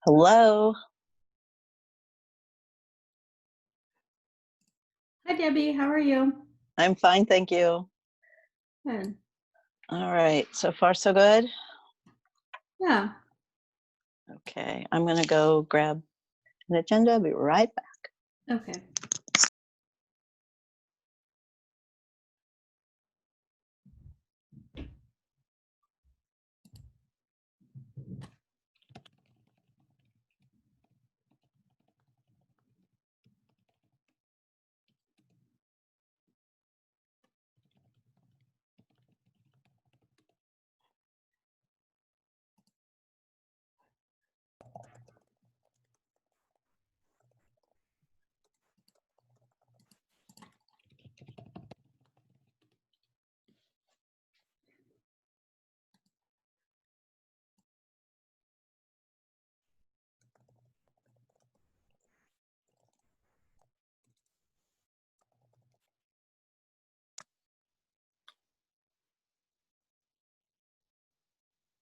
Hello. Hi, Debbie. How are you? I'm fine, thank you. Good. All right, so far so good? Yeah. Okay, I'm gonna go grab an agenda, be right back. Okay.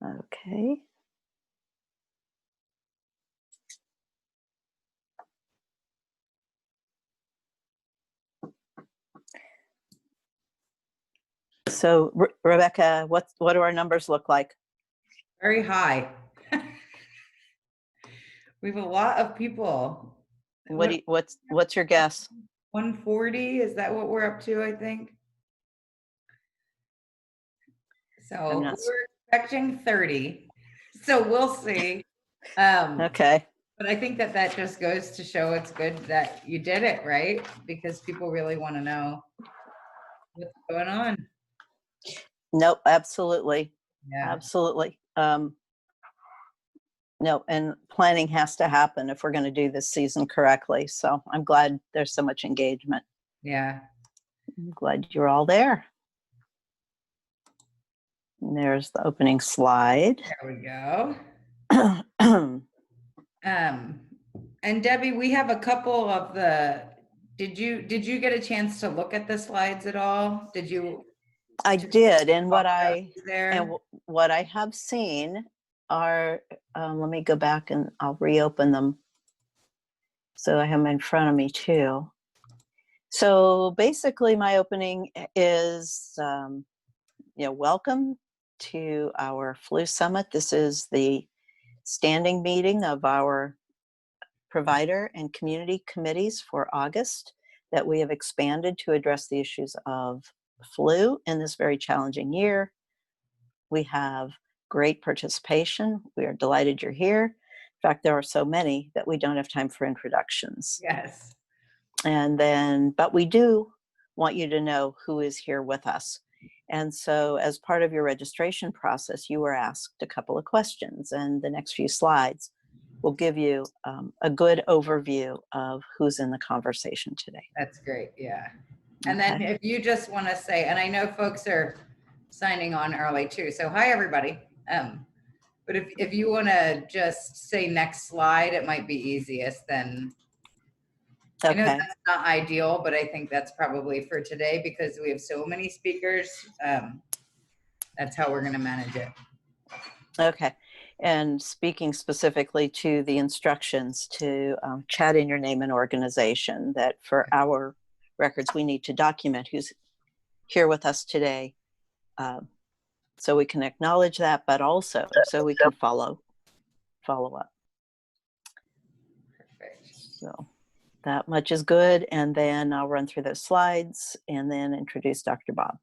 Okay. So Rebecca, what do our numbers look like? Very high. We have a lot of people. What's your guess? 140, is that what we're up to, I think? So we're expecting 30. So we'll see. Okay. But I think that just goes to show it's good that you did it, right? Because people really want to know what's going on. Nope, absolutely. Yeah. Absolutely. No, and planning has to happen if we're going to do this season correctly. So I'm glad there's so much engagement. Yeah. I'm glad you're all there. And there's the opening slide. There we go. And Debbie, we have a couple of did you get a chance to look at the slides at all? Did you? I did, and what I have seen are, let me go back and I'll reopen them. So I have them in front of me too. So basically my opening is, welcome to our flu summit. This is the standing meeting of our provider and community committees for August that we have expanded to address the issues of flu in this very challenging year. We have great participation. We are delighted you're here. In fact, there are so many that we don't have time for introductions. Yes. And then, but we do want you to know who is here with us. And so as part of your registration process, you were asked a couple of questions, and the next few slides will give you a good overview of who's in the conversation today. That's great, yeah. And then if you just want to say, and I know folks are signing on early too, so hi everybody. But if you want to just say next slide, it might be easiest then. I know that's not ideal, but I think that's probably for today because we have so many speakers. That's how we're going to manage it. Okay. And speaking specifically to the instructions to chat in your name and organization, that for our records, we need to document who's here with us today, so we can acknowledge that, but also so we can follow up. Perfect. So that much is good. And then I'll run through those slides and then introduce Dr. Bob.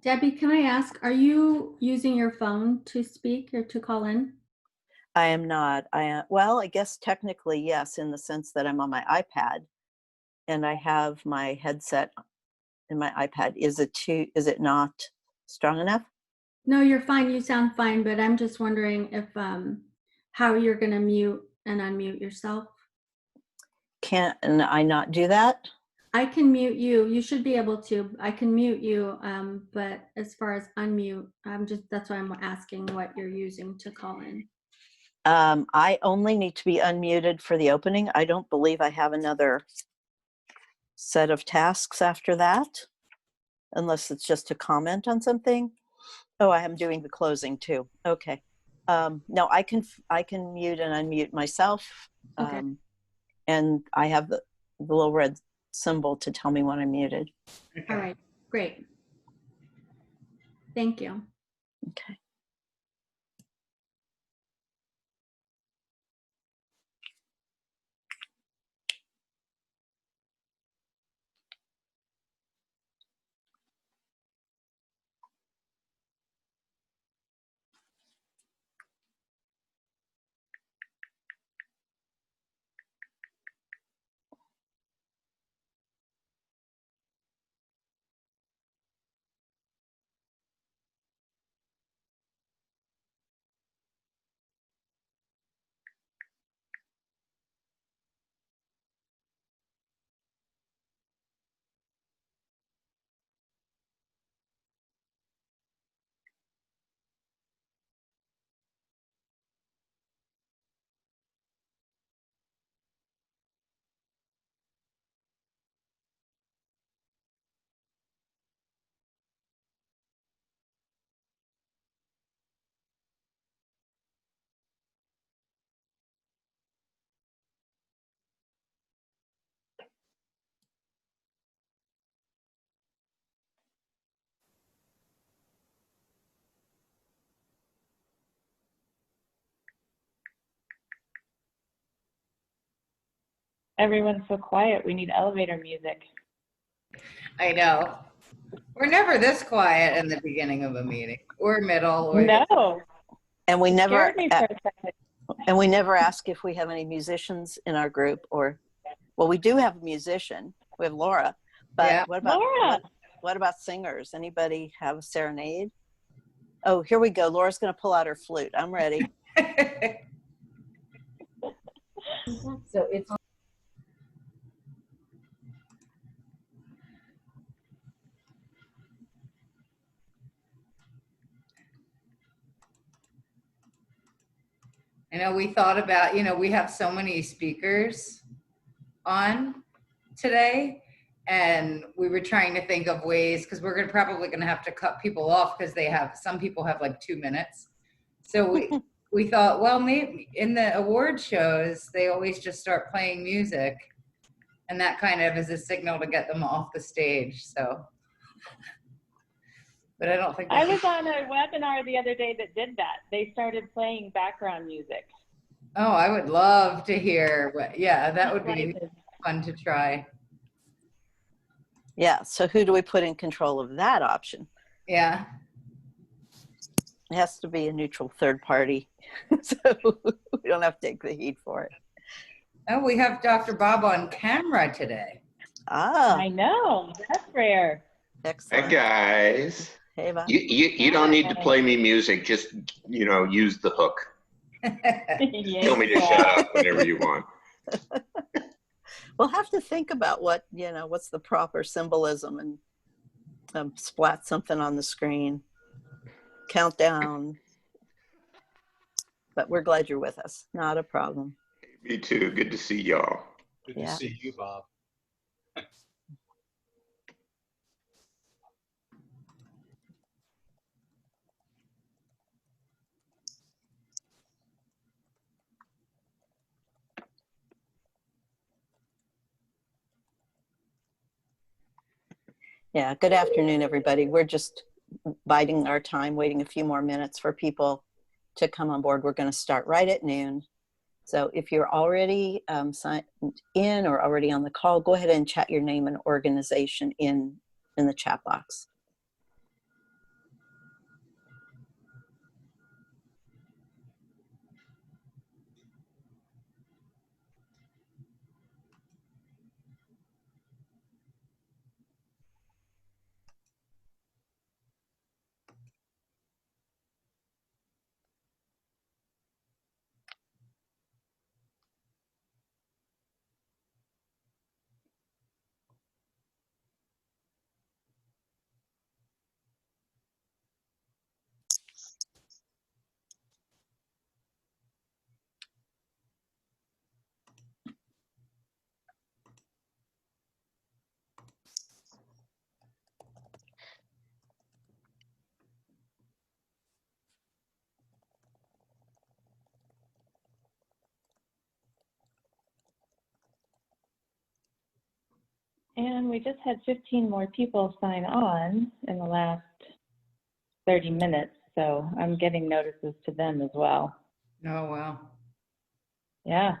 Debbie, can I ask, are you using your phone to speak or to call in? I am not. Well, I guess technically, yes, in the sense that I'm on my iPad and I have my headset in my iPad. Is it not strong enough? No, you're fine. You sound fine, but I'm just wondering if how you're going to mute and unmute yourself. Can I not do that? I can mute you. You should be able to. I can mute you, but as far as unmute, that's why I'm asking what you're using to call in. I only need to be unmuted for the opening. I don't believe I have another set of tasks after that. unless it's just to comment on something. Oh, I am doing the closing too. Okay. No, I can mute and unmute myself. Okay. And I have the little red symbol to tell me when I'm muted. All right, great. Thank you. Okay. Everyone's so quiet. We need elevator music. I know. We're never this quiet in the beginning of a meeting or middle or No. And we never Scared me for a second. and we never ask if we have any musicians in our group, or well, we do have a musician. We have Laura. But Yeah. what about Laura. what about singers? Anybody have a serenade? Oh, here we go. Laura's going to pull out her flute. I'm ready. So it's I know we thought about, we have so many speakers on today, and we were trying to think of ways, because we're probably going to have to cut people off because some people have like 2 minutes. So we thought, well, maybe in the award shows, they always just start playing music, and that kind of is a signal to get them off the stage. So, but I don't think I was on a webinar the other day that did that. They started playing background music. Oh, I would love to hear that would be fun to try. Yeah. So who do we put in control of that option? Yeah. It has to be a neutral third party. So we don't have to take the heat for it. Oh, we have Dr. Bob on camera today. Ah, I know. That's rare. excellent. Hi, guys. Hey, Bob. You don't need to play me music. Just, use the hook. Tell me to shut up whenever you want. We'll have to think about what's the proper symbolism, and splat something on the screen. Countdown. But we're glad you're with us. Not a problem. Me too. Good to see y'all. Good to see you, Bob. Yeah, good afternoon, everybody. We're just biding our time, waiting a few more minutes for people to come on board. We're going to start right at noon. So if you're already signed in or already on the call, go ahead and chat your name and organization in the chat box. And we just had 15 more people sign on in the last 30 minutes, so I'm getting notices to them as well. Oh, wow. Yeah.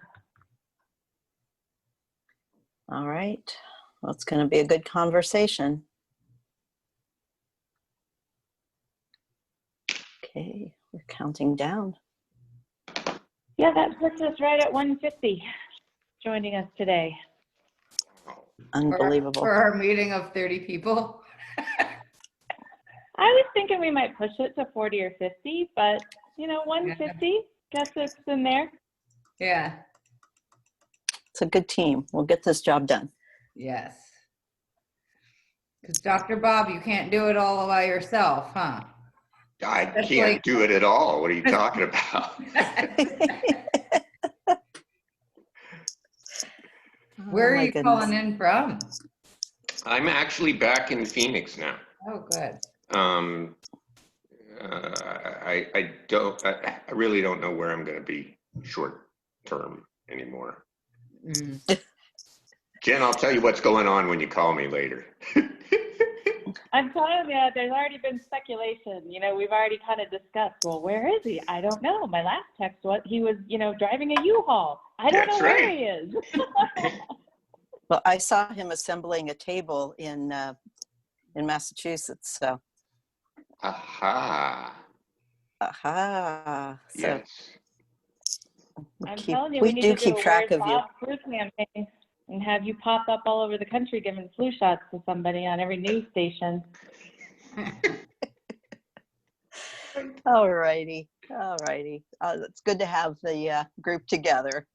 All right. Well, it's going to be a good conversation. Okay, we're counting down. Yeah, that puts us right at 150 joining us today. Unbelievable. For our meeting of 30 people. I was thinking we might push it to 40 or 50, but 150, guess it's in there. Yeah. It's a good team. We'll get this job done. Yes. Because Dr. Bob, you can't do it all by yourself, huh? I can't do it at all. What are you talking about? Where Oh, are my you goodness. calling in from? I'm actually back in Phoenix now. Oh, good. I really don't know where I'm going to be short term anymore. Jen, I'll tell you what's going on when you call me later. I'm telling you, there's already been speculation. We've already kind of discussed, well, where is he? I don't know. My last text was he was, driving a U-Haul. I don't know where he is. Well, I saw him assembling a table in Massachusetts. So. Aha. So Yes. I'm telling you, we need do to keep do a track Where's of you. Bob flu campaign and have you pop up all over the country giving flu shots to somebody on every news station. All righty. It's good to have the group together.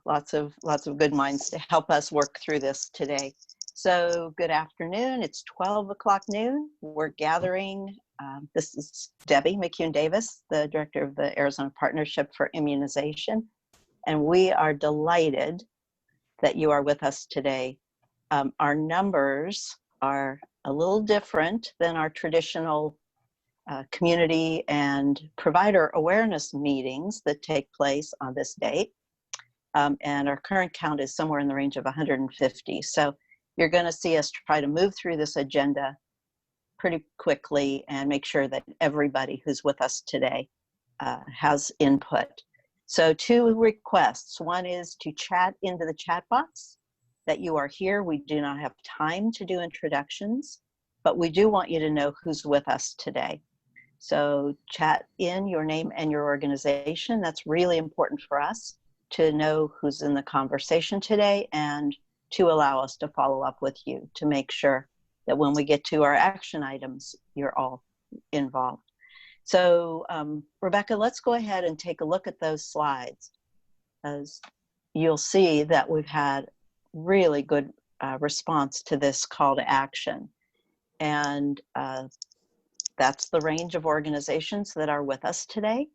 Lots of good minds to help us work through this today. So good afternoon. It's 12 o'clock noon. We're gathering. This is Debbie McCune-Davis, the director of the Arizona Partnership for Immunization. And we are delighted that you are with us today. Our numbers are a little different than our traditional community and provider awareness meetings that take place on this date. And our current count is somewhere in the range of 150. So you're going to see us try to move through this agenda pretty quickly and make sure that everybody who's with us today has input. So 2 requests. One is to chat into the chat box that you are here. We do not have time to do introductions, but we do want you to know who's with us today. So chat in your name and your organization. That's really important for us to know who's in the conversation today and to allow us to follow up with you to make sure that when we get to our action items, you're all involved. So Rebecca, let's go ahead and take a look at those slides. As you'll see that we've had really good response to this call to action. And that's the range of organizations that are with us today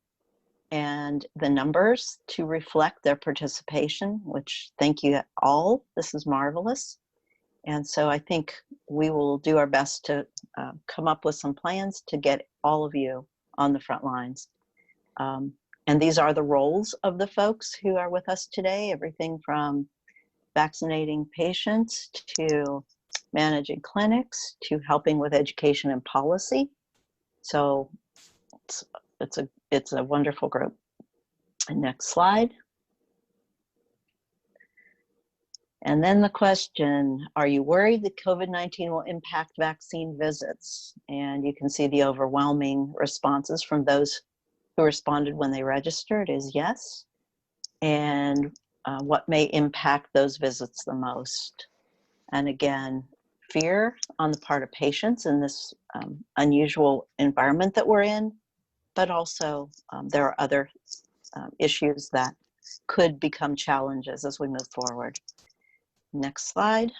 and the numbers to reflect their participation, which thank you all. This is marvelous. And so I think we will do our best to come up with some plans to get all of you on the front lines. And these are the roles of the folks who are with us today, everything from vaccinating patients to managing clinics to helping with education and policy. So it's a wonderful group. And next slide. And then the question, are you worried that COVID-19 will impact vaccine visits? And you can see the overwhelming responses from those who responded when they registered is yes. And what may impact those visits the most? And again, fear on the part of patients in this unusual environment that we're in, but also there are other issues that could become challenges as we move forward. Next slide.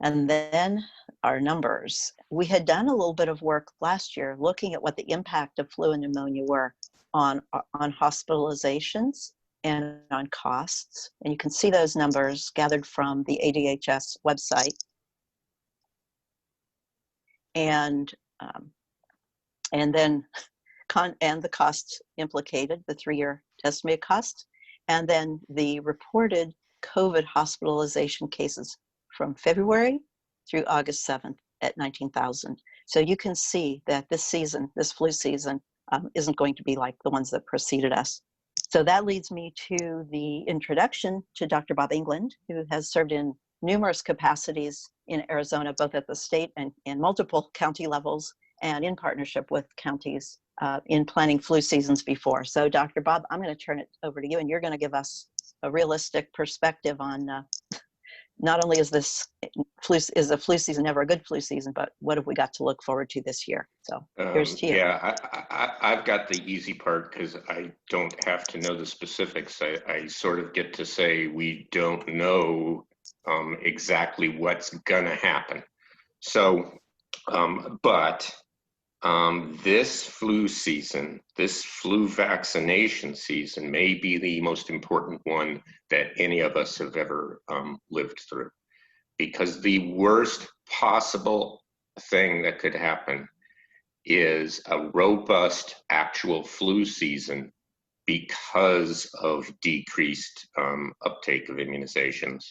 And then our numbers. We had done a little bit of work last year looking at what the impact of flu and pneumonia were on hospitalizations and on costs. And you can see those numbers gathered from the ADHS website. And then the costs implicated, the 3-year estimated costs. and then the reported COVID hospitalization cases from February through August 7th at 19,000. So you can see that this season, this flu season, isn't going to be like the ones that preceded us. So that leads me to the introduction to Dr. Bob England, who has served in numerous capacities in Arizona, both at the state and in multiple county levels, and in partnership with counties in planning flu seasons before. So Dr. Bob, I'm going to turn it over to you, and you're going to give us a realistic perspective on not only is this is the flu season ever a good flu season, but what have we got to look forward to this year? So here's to you. Yeah, I've got the easy part because I don't have to know the specifics. I sort of get to say we don't know exactly what's gonna happen. So, this flu season, this flu vaccination season may be the most important one that any of us have ever lived through, because the worst possible thing that could happen is a robust actual flu season because of decreased uptake of immunizations,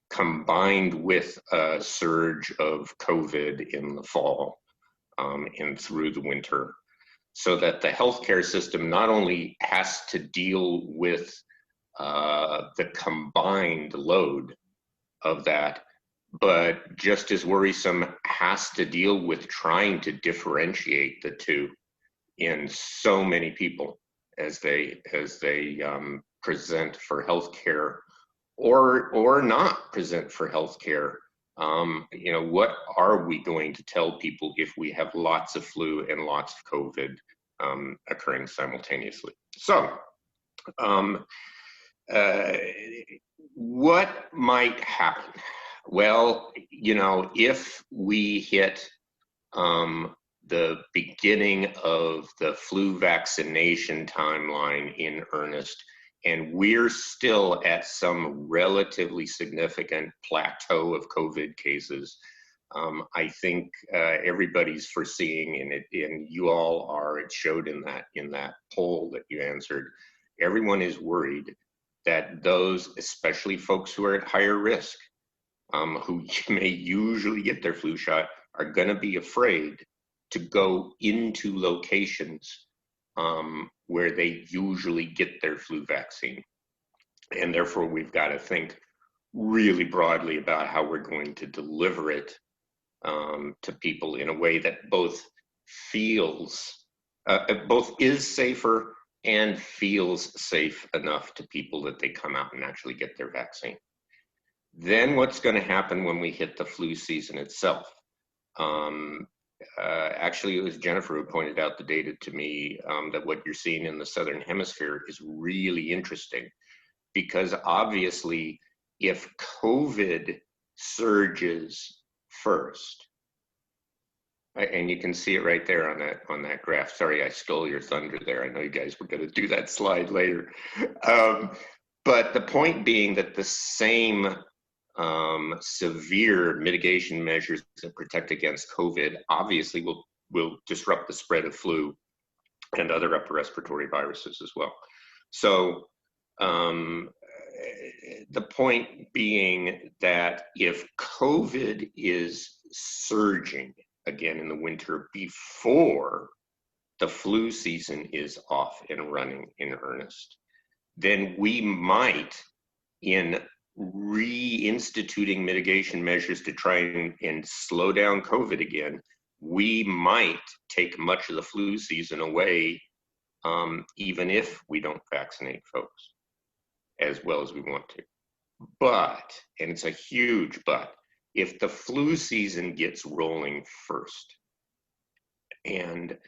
combined with a surge of COVID in the fall and through the winter, so that the healthcare system not only has to deal with the combined load of that, but just as worrisome, has to deal with trying to differentiate the two in so many people as they present for healthcare or not present for healthcare. You know, what are we going to tell people if we have lots of flu and lots of COVID occurring simultaneously? So, what might happen? Well, you know, if we hit the beginning of the flu vaccination timeline in earnest, and we're still at some relatively significant plateau of COVID cases, I think everybody's foreseeing, and you all are, it showed in that poll that you answered, everyone is worried that those, especially folks who are at higher risk, who may usually get their flu shot, are going to be afraid to go into locations where they usually get their flu vaccine. And therefore, we've got to think really broadly about how we're going to deliver it to people in a way that both is safer and feels safe enough to people that they come out and actually get their vaccine. Then what's going to happen when we hit the flu season itself? Actually, it was Jennifer who pointed out the data to me that what you're seeing in the Southern Hemisphere is really interesting, because obviously if COVID surges first, and you can see it right there on that graph. Sorry, I stole your thunder there. I know you guys were going to do that slide later. But the point being that the same severe mitigation measures that protect against COVID obviously will disrupt the spread of flu and other upper respiratory viruses as well. So the point being that if COVID is surging again in the winter before the flu season is off and running in earnest, then we might, in reinstituting mitigation measures to try and slow down COVID again, we might take much of the flu season away, even if we don't vaccinate folks as well as we want to. But, and it's a huge but, if the flu season gets rolling first and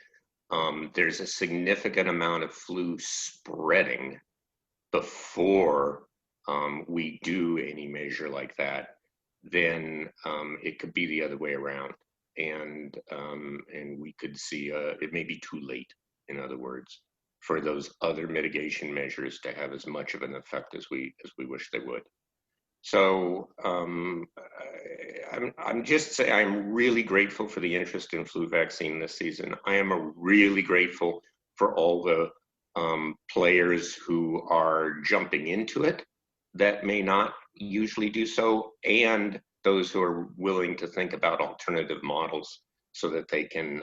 there's a significant amount of flu spreading before we do any measure like that, then it could be the other way around, and we could see it may be too late, in other words, for those other mitigation measures to have as much of an effect as we wish they would. So I'm just saying, I'm really grateful for the interest in flu vaccine this season. I am really grateful for all the players who are jumping into it that may not usually do so, and those who are willing to think about alternative models so that they can,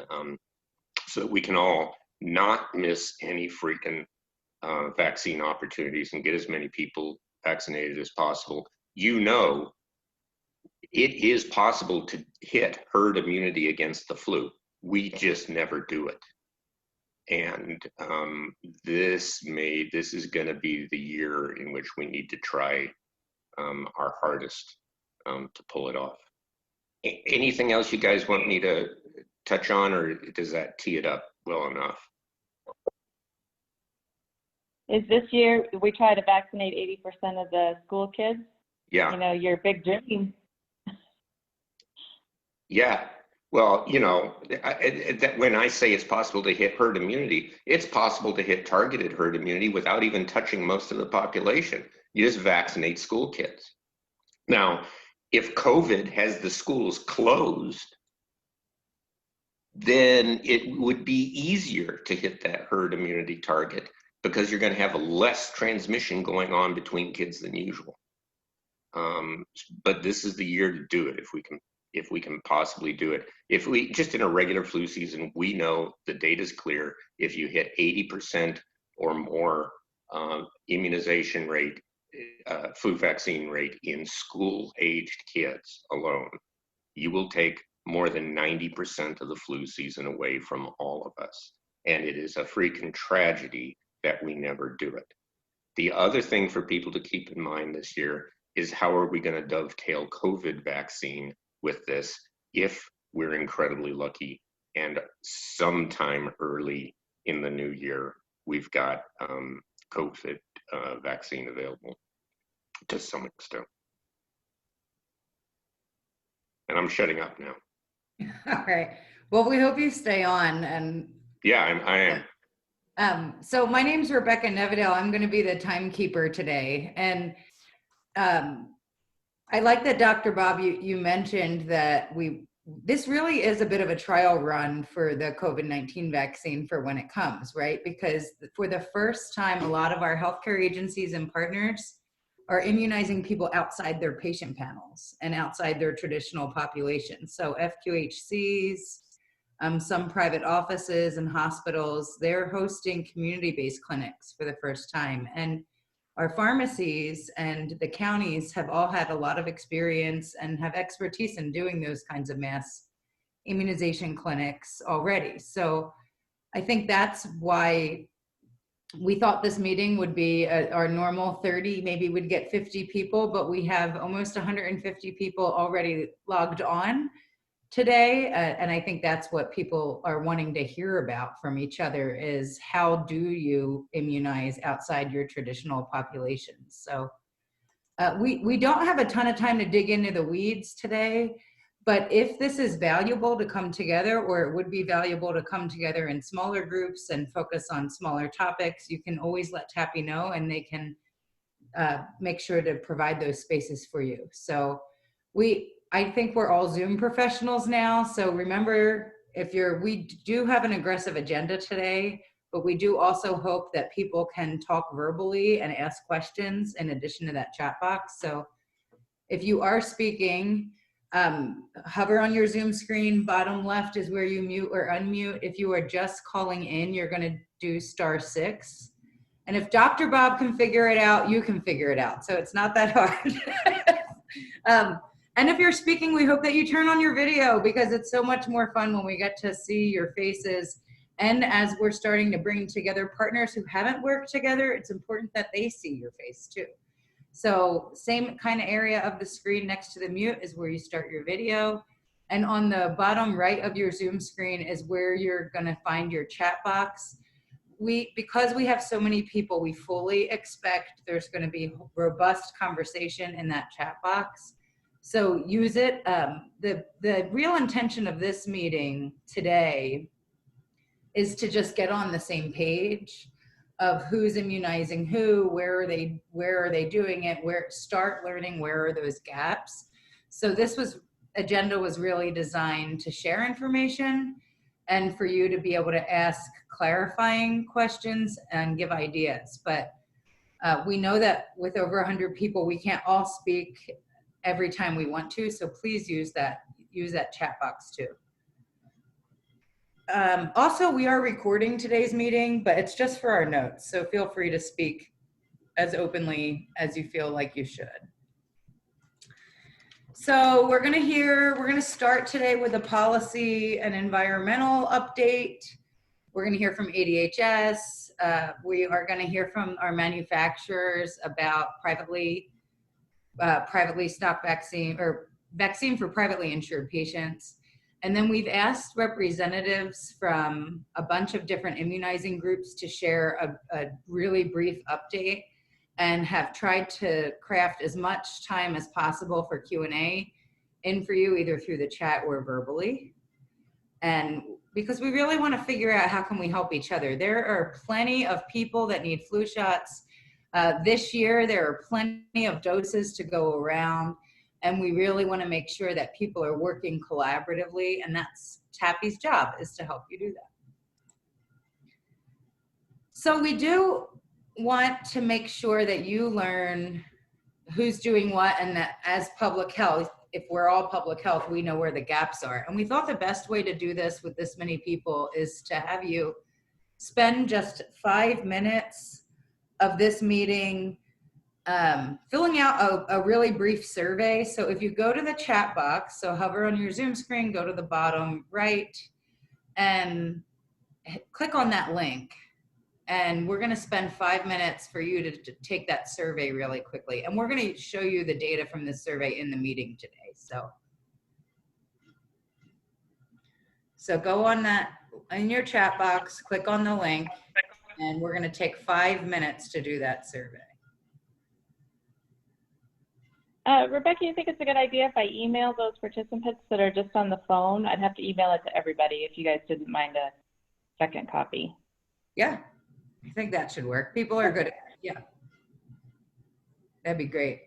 so that we can all not miss any freaking vaccine opportunities and get as many people vaccinated as possible. You know, it is possible to hit herd immunity against the flu. We just never do it. And this is going to be the year in which we need to try our hardest to pull it off. Anything else you guys want me to touch on, or does that tee it up well enough? Is this year we try to vaccinate 80% of the school kids? Yeah. You know, your big dream. Yeah. Well, you know, when I say it's possible to hit herd immunity, it's possible to hit targeted herd immunity without even touching most of the population. You just vaccinate school kids. Now, if COVID has the schools closed, then it would be easier to hit that herd immunity target because you're going to have less transmission going on between kids than usual. But this is the year to do it if we can possibly do it. If we just in a regular flu season, we know the data is clear. If you hit 80% or more immunization rate, flu vaccine rate in school-aged kids alone, you will take more than 90% of the flu season away from all of us. And it is a freaking tragedy that we never do it. The other thing for people to keep in mind this year is how are we going to dovetail COVID vaccine with this if we're incredibly lucky and sometime early in the new year we've got COVID vaccine available to some extent. And I'm shutting up now. All right. Well, we hope you stay on. And yeah, I am. So my name's Rebecca Nevedale. I'm going to be the timekeeper today. And I like that, Dr. Bob, you mentioned that this really is a bit of a trial run for the COVID-19 vaccine for when it comes, right? Because for the first time, a lot of our healthcare agencies and partners are immunizing people outside their patient panels and outside their traditional population. So FQHCs, some private offices and hospitals, they're hosting community-based clinics for the first time. And our pharmacies and the counties have all had a lot of experience and have expertise in doing those kinds of mass immunization clinics already. So I think that's why we thought this meeting would be our normal 30, maybe we'd get 50 people, but we have almost 150 people already logged on today. And I think that's what people are wanting to hear about from each other is how do you immunize outside your traditional population? So we don't have a ton of time to dig into the weeds today, but if this is valuable to come together, or it would be valuable to come together in smaller groups and focus on smaller topics, you can always let TAPI know and they can make sure to provide those spaces for you. So I think we're all Zoom professionals now. So remember, we do have an aggressive agenda today, but we do also hope that people can talk verbally and ask questions in addition to that chat box. So if you are speaking, hover on your Zoom screen, bottom left is where you mute or unmute. If you are just calling in, you're gonna do *6. And if Dr. Bob can figure it out, you can figure it out. So it's not that hard. And if you're speaking, we hope that you turn on your video because it's so much more fun when we get to see your faces. And as we're starting to bring together partners who haven't worked together, it's important that they see your face too. So same kind of area of the screen next to the mute is where you start your video. And on the bottom right of your Zoom screen is where you're gonna find your chat box. Because we have so many people, we fully expect there's gonna be robust conversation in that chat box. So use it. The real intention of this meeting today is to just get on the same page of who's immunizing who, where are they doing it, start learning where are those gaps. So this agenda was really designed to share information and for you to be able to ask clarifying questions and give ideas. But we know that with over 100 people, we can't all speak every time we want to, so please use that chat box too. Also, we are recording today's meeting, but it's just for our notes, so feel free to speak as openly as you feel like you should. So we're gonna start today with a policy and environmental update. We're gonna hear from ADHS. We are gonna hear from our manufacturers about privately stocked vaccine, or vaccine for privately insured patients. And then we've asked representatives from a bunch of different immunizing groups to share a really brief update, and have tried to craft as much time as possible for Q&A in for you, either through the chat or verbally. And because we really want to figure out how can we help each other. There are plenty of people that need flu shots. This year, there are plenty of doses to go around, and we really want to make sure that people are working collaboratively, and that's TAPI's job, is to help you do that. So we do want to make sure that you learn who's doing what, and that as public health, if we're all public health, we know where the gaps are. And we thought the best way to do this with this many people is to have you spend just 5 minutes of this meeting filling out a really brief survey. So if you go to the chat box, so hover on your Zoom screen, go to the bottom right, and click on that link. And we're going to spend 5 minutes for you to take that survey really quickly. And we're going to show you the data from this survey in the meeting today. So go on that, in your chat box, click on the link, and we're going to take 5 minutes to do that survey. Rebecca, you think it's a good idea if I email those participants that are just on the phone? I'd have to email it to everybody if you guys didn't mind a second copy. Yeah, I think that should work. People are good at it. Yeah, that'd be great.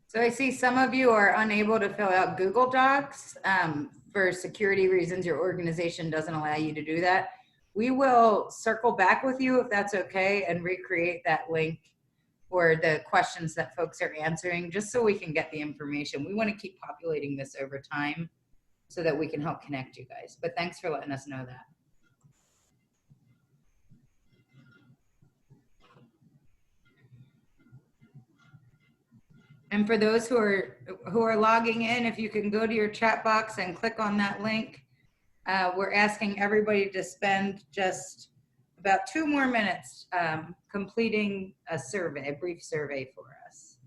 So I see some of you are unable to fill out Google Docs. For security reasons, your organization doesn't allow you to do that. We will circle back with you if that's okay and recreate that link for the questions that folks are answering, just so we can get the information. We want to keep populating this over time so that we can help connect you guys. But thanks for letting us know that. And for those who are logging in, if you can go to your chat box and click on that link, we're asking everybody to spend just about 2 more minutes completing a survey, a brief survey for us.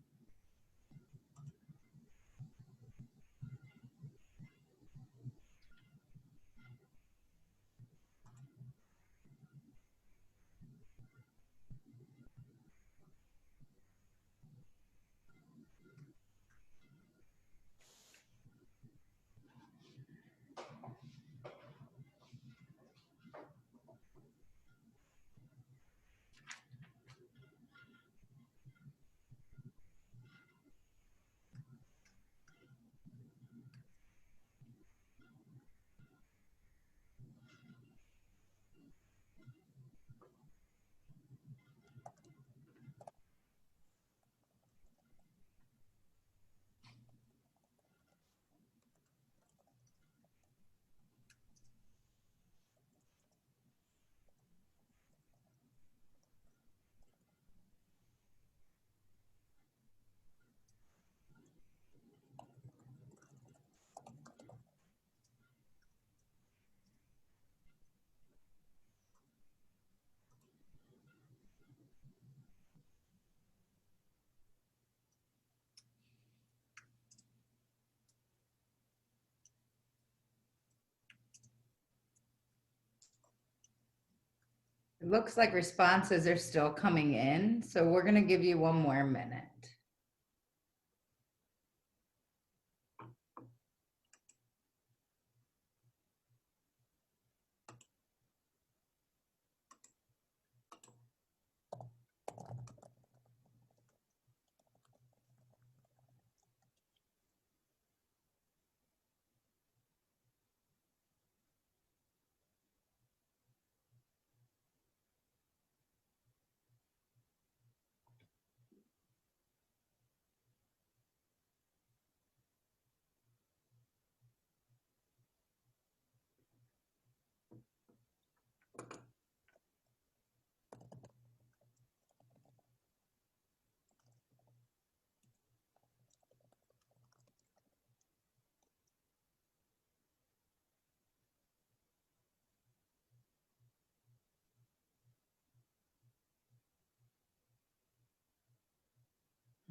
It looks like responses are still coming in, so we're going to give you one more minute.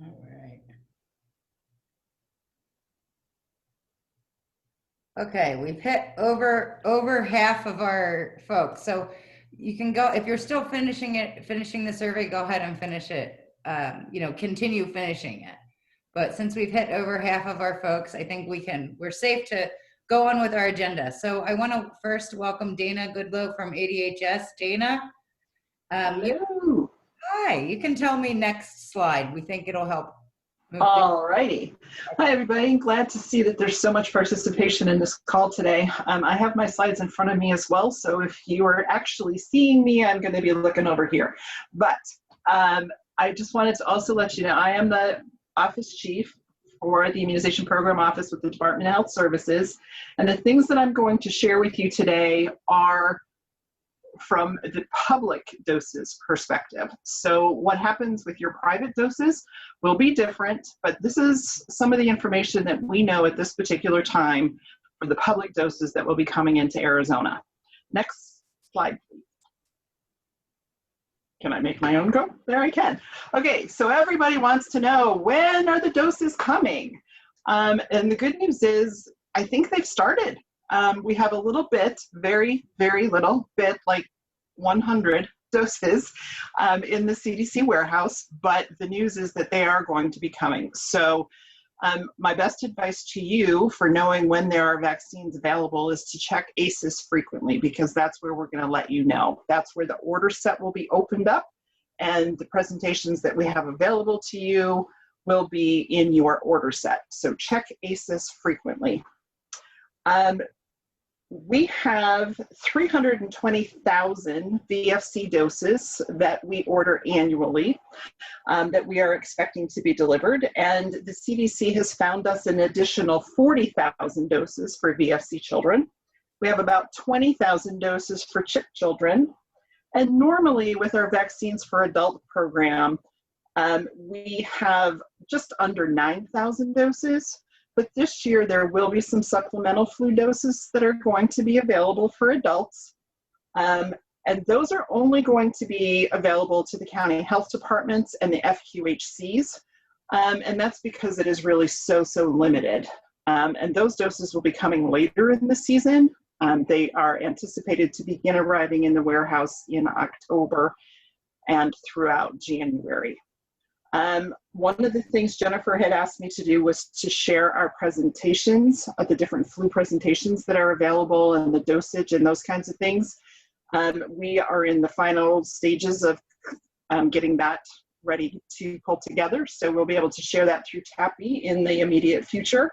All right. Okay, we've hit over half of our folks. So you can go, if you're still finishing the survey, go ahead and finish it. Continue finishing it. But since we've hit over half of our folks, I think we're safe to go on with our agenda. So I want to first welcome Dana Goodlow from ADHS. Dana. Hello. Hi, you can tell me next slide. We think it'll help. All righty. Hi, everybody. Glad to see that there's so much participation in this call today. I have my slides in front of me as well, so if you are actually seeing me, I'm going to be looking over here. But I just wanted to also let you know, I am the office chief for the immunization program office with the Department of Health Services, and the things that I'm going to share with you today are from the public doses perspective. So what happens with your private doses will be different, but this is some of the information that we know at this particular time for the public doses that will be coming into Arizona. Next slide, please. Can I make my own go? There I can. Okay, so everybody wants to know, when are the doses coming? And the good news is, I think they've started. We have a little bit, very, very little bit, like 100 doses in the CDC warehouse, but the news is that they are going to be coming. So my best advice to you for knowing when there are vaccines available is to check ACEs frequently, because that's where we're going to let you know. That's where the order set will be opened up, and the presentations that we have available to you will be in your order set. So check ACEs frequently. We have 320,000 VFC doses that we order annually that we are expecting to be delivered, and the CDC has found us an additional 40,000 doses for VFC children. We have about 20,000 doses for CHIP children, and normally with our vaccines for adult program, we have just under 9,000 doses. But this year, there will be some supplemental flu doses that are going to be available for adults. And those are only going to be available to the county health departments and the FQHCs. And that's because it is really so limited. And those doses will be coming later in the season. They are anticipated to begin arriving in the warehouse in October and throughout January. One of the things Jennifer had asked me to do was to share our presentations of the different flu presentations that are available and the dosage and those kinds of things. We are in the final stages of getting that ready to pull together. So we'll be able to share that through TAPI in the immediate future.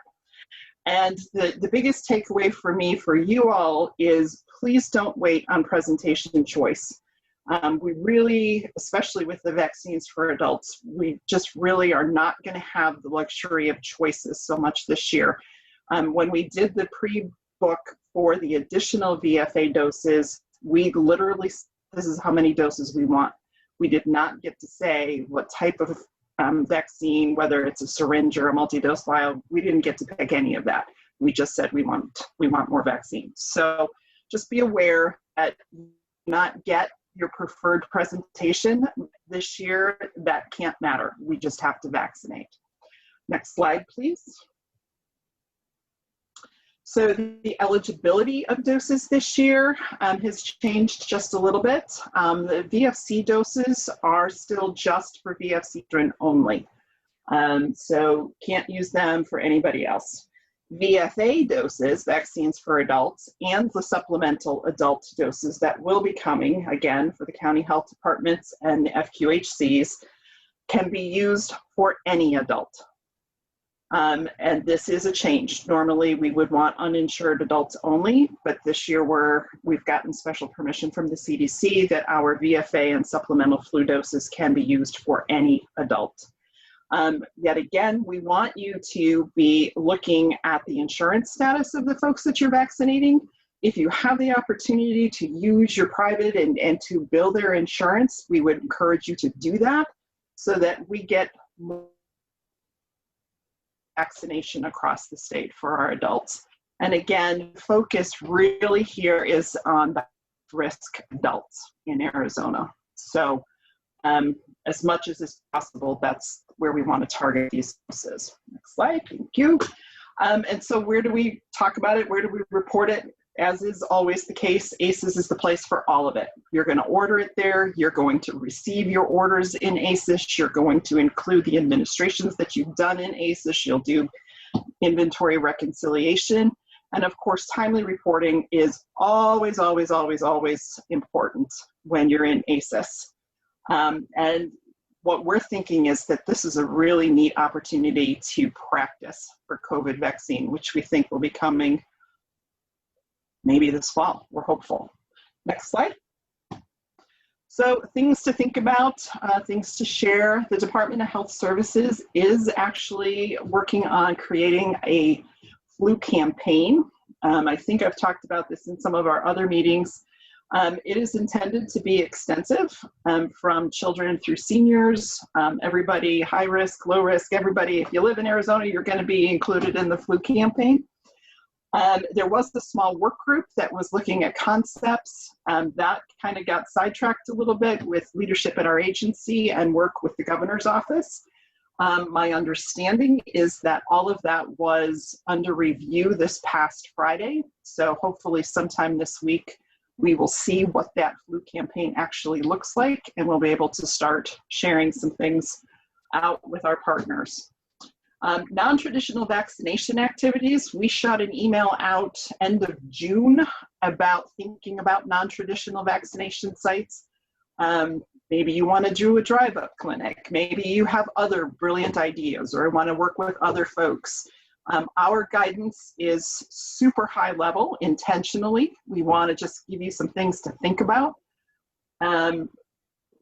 And the biggest takeaway for me for you all is, please don't wait on presentation choice. We really, especially with the vaccines for adults, we just really are not going to have the luxury of choices so much this year. When we did the pre-book for the additional VFA doses, we literally, this is how many doses we want. We did not get to say what type of vaccine, whether it's a syringe or a multi-dose vial. We didn't get to pick any of that. We just said we want more vaccines. So just be aware that not get your preferred presentation this year. That can't matter. We just have to vaccinate. Next slide, please. So the eligibility of doses this year has changed just a little bit. The VFC doses are still just for VFC children only. So can't use them for anybody else. VFA doses, vaccines for adults, and the supplemental adult doses that will be coming, again, for the county health departments and the FQHCs, can be used for any adult. And this is a change. Normally, we would want uninsured adults only, but this year we've gotten special permission from the CDC that our VFA and supplemental flu doses can be used for any adult. Yet again, we want you to be looking at the insurance status of the folks that you're vaccinating. If you have the opportunity to use your private and to bill their insurance, we would encourage you to do that so that we get more vaccination across the state for our adults. And again, focus really here is on the risk adults in Arizona. So as much as is possible, that's where we want to target these doses. Next slide, thank you. And so where do we talk about it? Where do we report it? As is always the case, ACES is the place for all of it. You're going to order it there. You're going to receive your orders in ACES. You're going to include the administrations that you've done in ACES. You'll do inventory reconciliation. And of course, timely reporting is always, always, always, always important when you're in ACES. And what we're thinking is that this is a really neat opportunity to practice for COVID vaccine, which we think will be coming maybe this fall. We're hopeful. Next slide. So things to think about, things to share. The Department of Health Services is actually working on creating a flu campaign. I think I've talked about this in some of our other meetings. It is intended to be extensive from children through seniors, everybody, high risk, low risk, everybody. If you live in Arizona, you're going to be included in the flu campaign. There was a small work group that was looking at concepts. That kind of got sidetracked a little bit with leadership at our agency and work with the governor's office. My understanding is that all of that was under review this past Friday. So hopefully sometime this week, we will see what that flu campaign actually looks like, and we'll be able to start sharing some things out with our partners. Non-traditional vaccination activities, we shot an email out end of June about thinking about non-traditional vaccination sites. Maybe you want to do a drive-up clinic. Maybe you have other brilliant ideas or want to work with other folks. Our guidance is super high level intentionally. We want to just give you some things to think about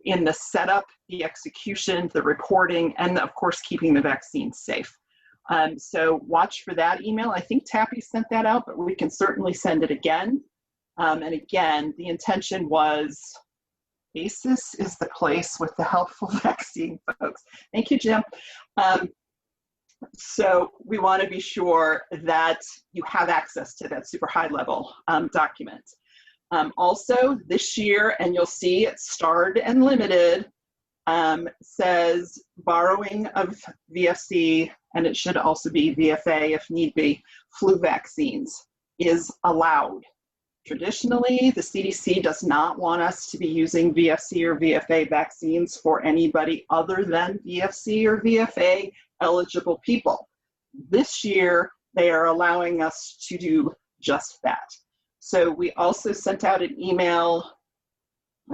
in the setup, the execution, the reporting, and of course, keeping the vaccine safe. So watch for that email. I think Tappy sent that out, but we can certainly send it again. And again, the intention was ACES is the place with the helpful vaccine folks. Thank you, Jim. So we want to be sure that you have access to that super high level document. Also this year, and you'll see it starred and limited, says borrowing of VFC, and it should also be VFA if need be, flu vaccines is allowed. Traditionally, the CDC does not want us to be using VFC or VFA vaccines for anybody other than VFC or VFA eligible people. This year, they are allowing us to do just that. So we also sent out an email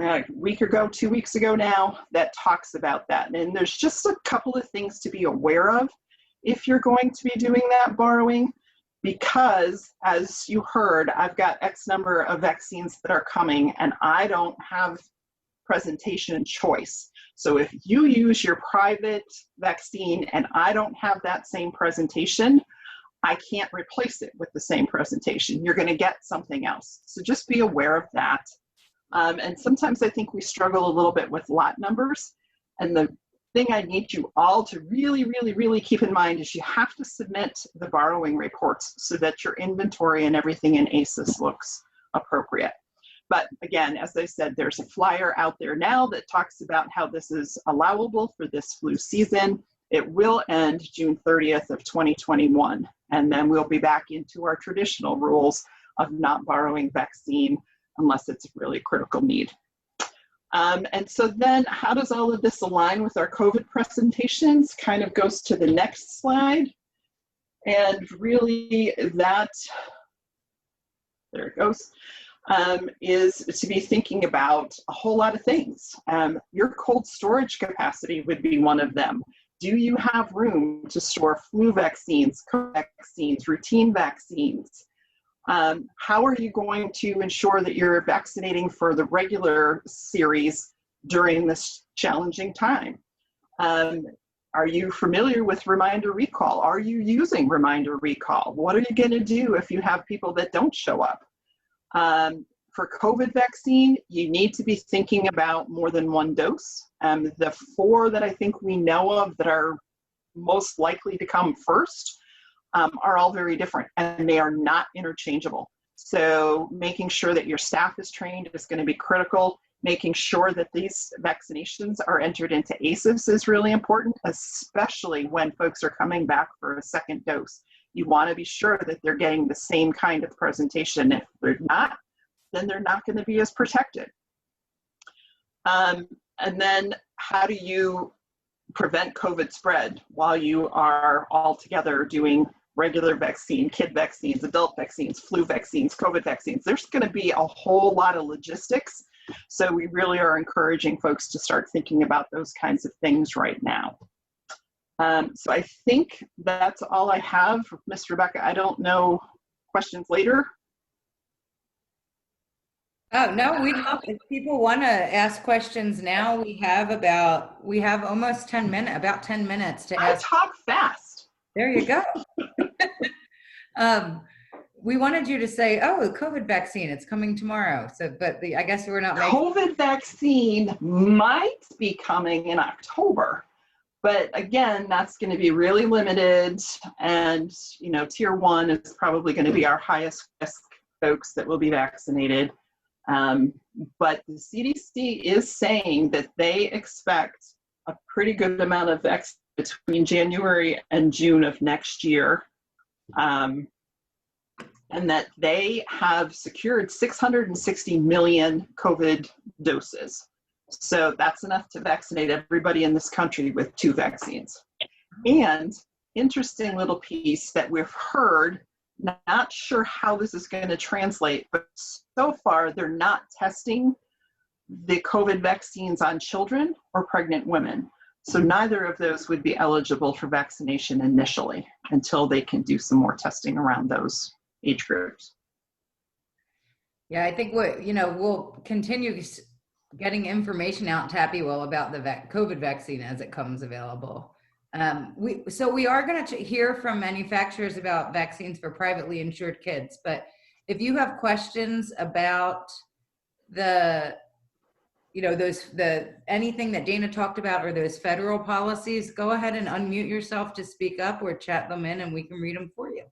a week ago, 2 weeks ago now, that talks about that. And there's just a couple of things to be aware of if you're going to be doing that borrowing, because as you heard, I've got X number of vaccines that are coming and I don't have presentation choice. So if you use your private vaccine and I don't have that same presentation, I can't replace it with the same presentation. You're going to get something else. So just be aware of that. And sometimes I think we struggle a little bit with lot numbers. And the thing I need you all to really, really, really keep in mind is you have to submit the borrowing reports so that your inventory and everything in ACES looks appropriate. But again, as I said, there's a flyer out there now that talks about how this is allowable for this flu season. It will end June 30th of 2021, and then we'll be back into our traditional rules of not borrowing vaccine unless it's really a critical need. And so then how does all of this align with our COVID presentations? Kind of goes to the next slide. And really that, there it goes, is to be thinking about a whole lot of things. Your cold storage capacity would be one of them. Do you have room to store flu vaccines, COVID vaccines, routine vaccines? How are you going to ensure that you're vaccinating for the regular series during this challenging time? Are you familiar with reminder recall? Are you using reminder recall? What are you going to do if you have people that don't show up? For COVID vaccine, you need to be thinking about more than one dose. The 4 that I think we know of that are most likely to come first are all very different, and they are not interchangeable. So making sure that your staff is trained is going to be critical. Making sure that these vaccinations are entered into ACEs is really important, especially when folks are coming back for a second dose. You want to be sure that they're getting the same kind of presentation. If they're not, then they're not going to be as protected. And then how do you prevent COVID spread while you are all together doing regular vaccine, kid vaccines, adult vaccines, flu vaccines, COVID vaccines? There's going to be a whole lot of logistics. So we really are encouraging folks to start thinking about those kinds of things right now. So I think that's all I have. Miss Rebecca, I don't know, questions later? Oh, no, we'd love, if people want to ask questions now, we have almost 10 minutes, about 10 minutes to ask. I talk fast. There you go. We wanted you to say, oh, the COVID vaccine, it's coming tomorrow. So, but I guess we're not making. COVID vaccine might be coming in October, but again, that's going to be really limited. And, you know, tier 1 is probably going to be our highest risk folks that will be vaccinated. But the CDC is saying that they expect a pretty good amount of vaccine between January and June of next year. And that they have secured 660 million COVID doses. So that's enough to vaccinate everybody in this country with 2 vaccines. And interesting little piece that we've heard, not sure how this is going to translate, but so far they're not testing the COVID vaccines on children or pregnant women. So neither of those would be eligible for vaccination initially until they can do some more testing around those age groups. Yeah, I think we'll continue getting information out to Happywell about the COVID vaccine as it comes available. So we are going to hear from manufacturers about vaccines for privately insured kids, but if you have questions about anything that Dana talked about or those federal policies, go ahead and unmute yourself to speak up or chat them in and we can read them for you.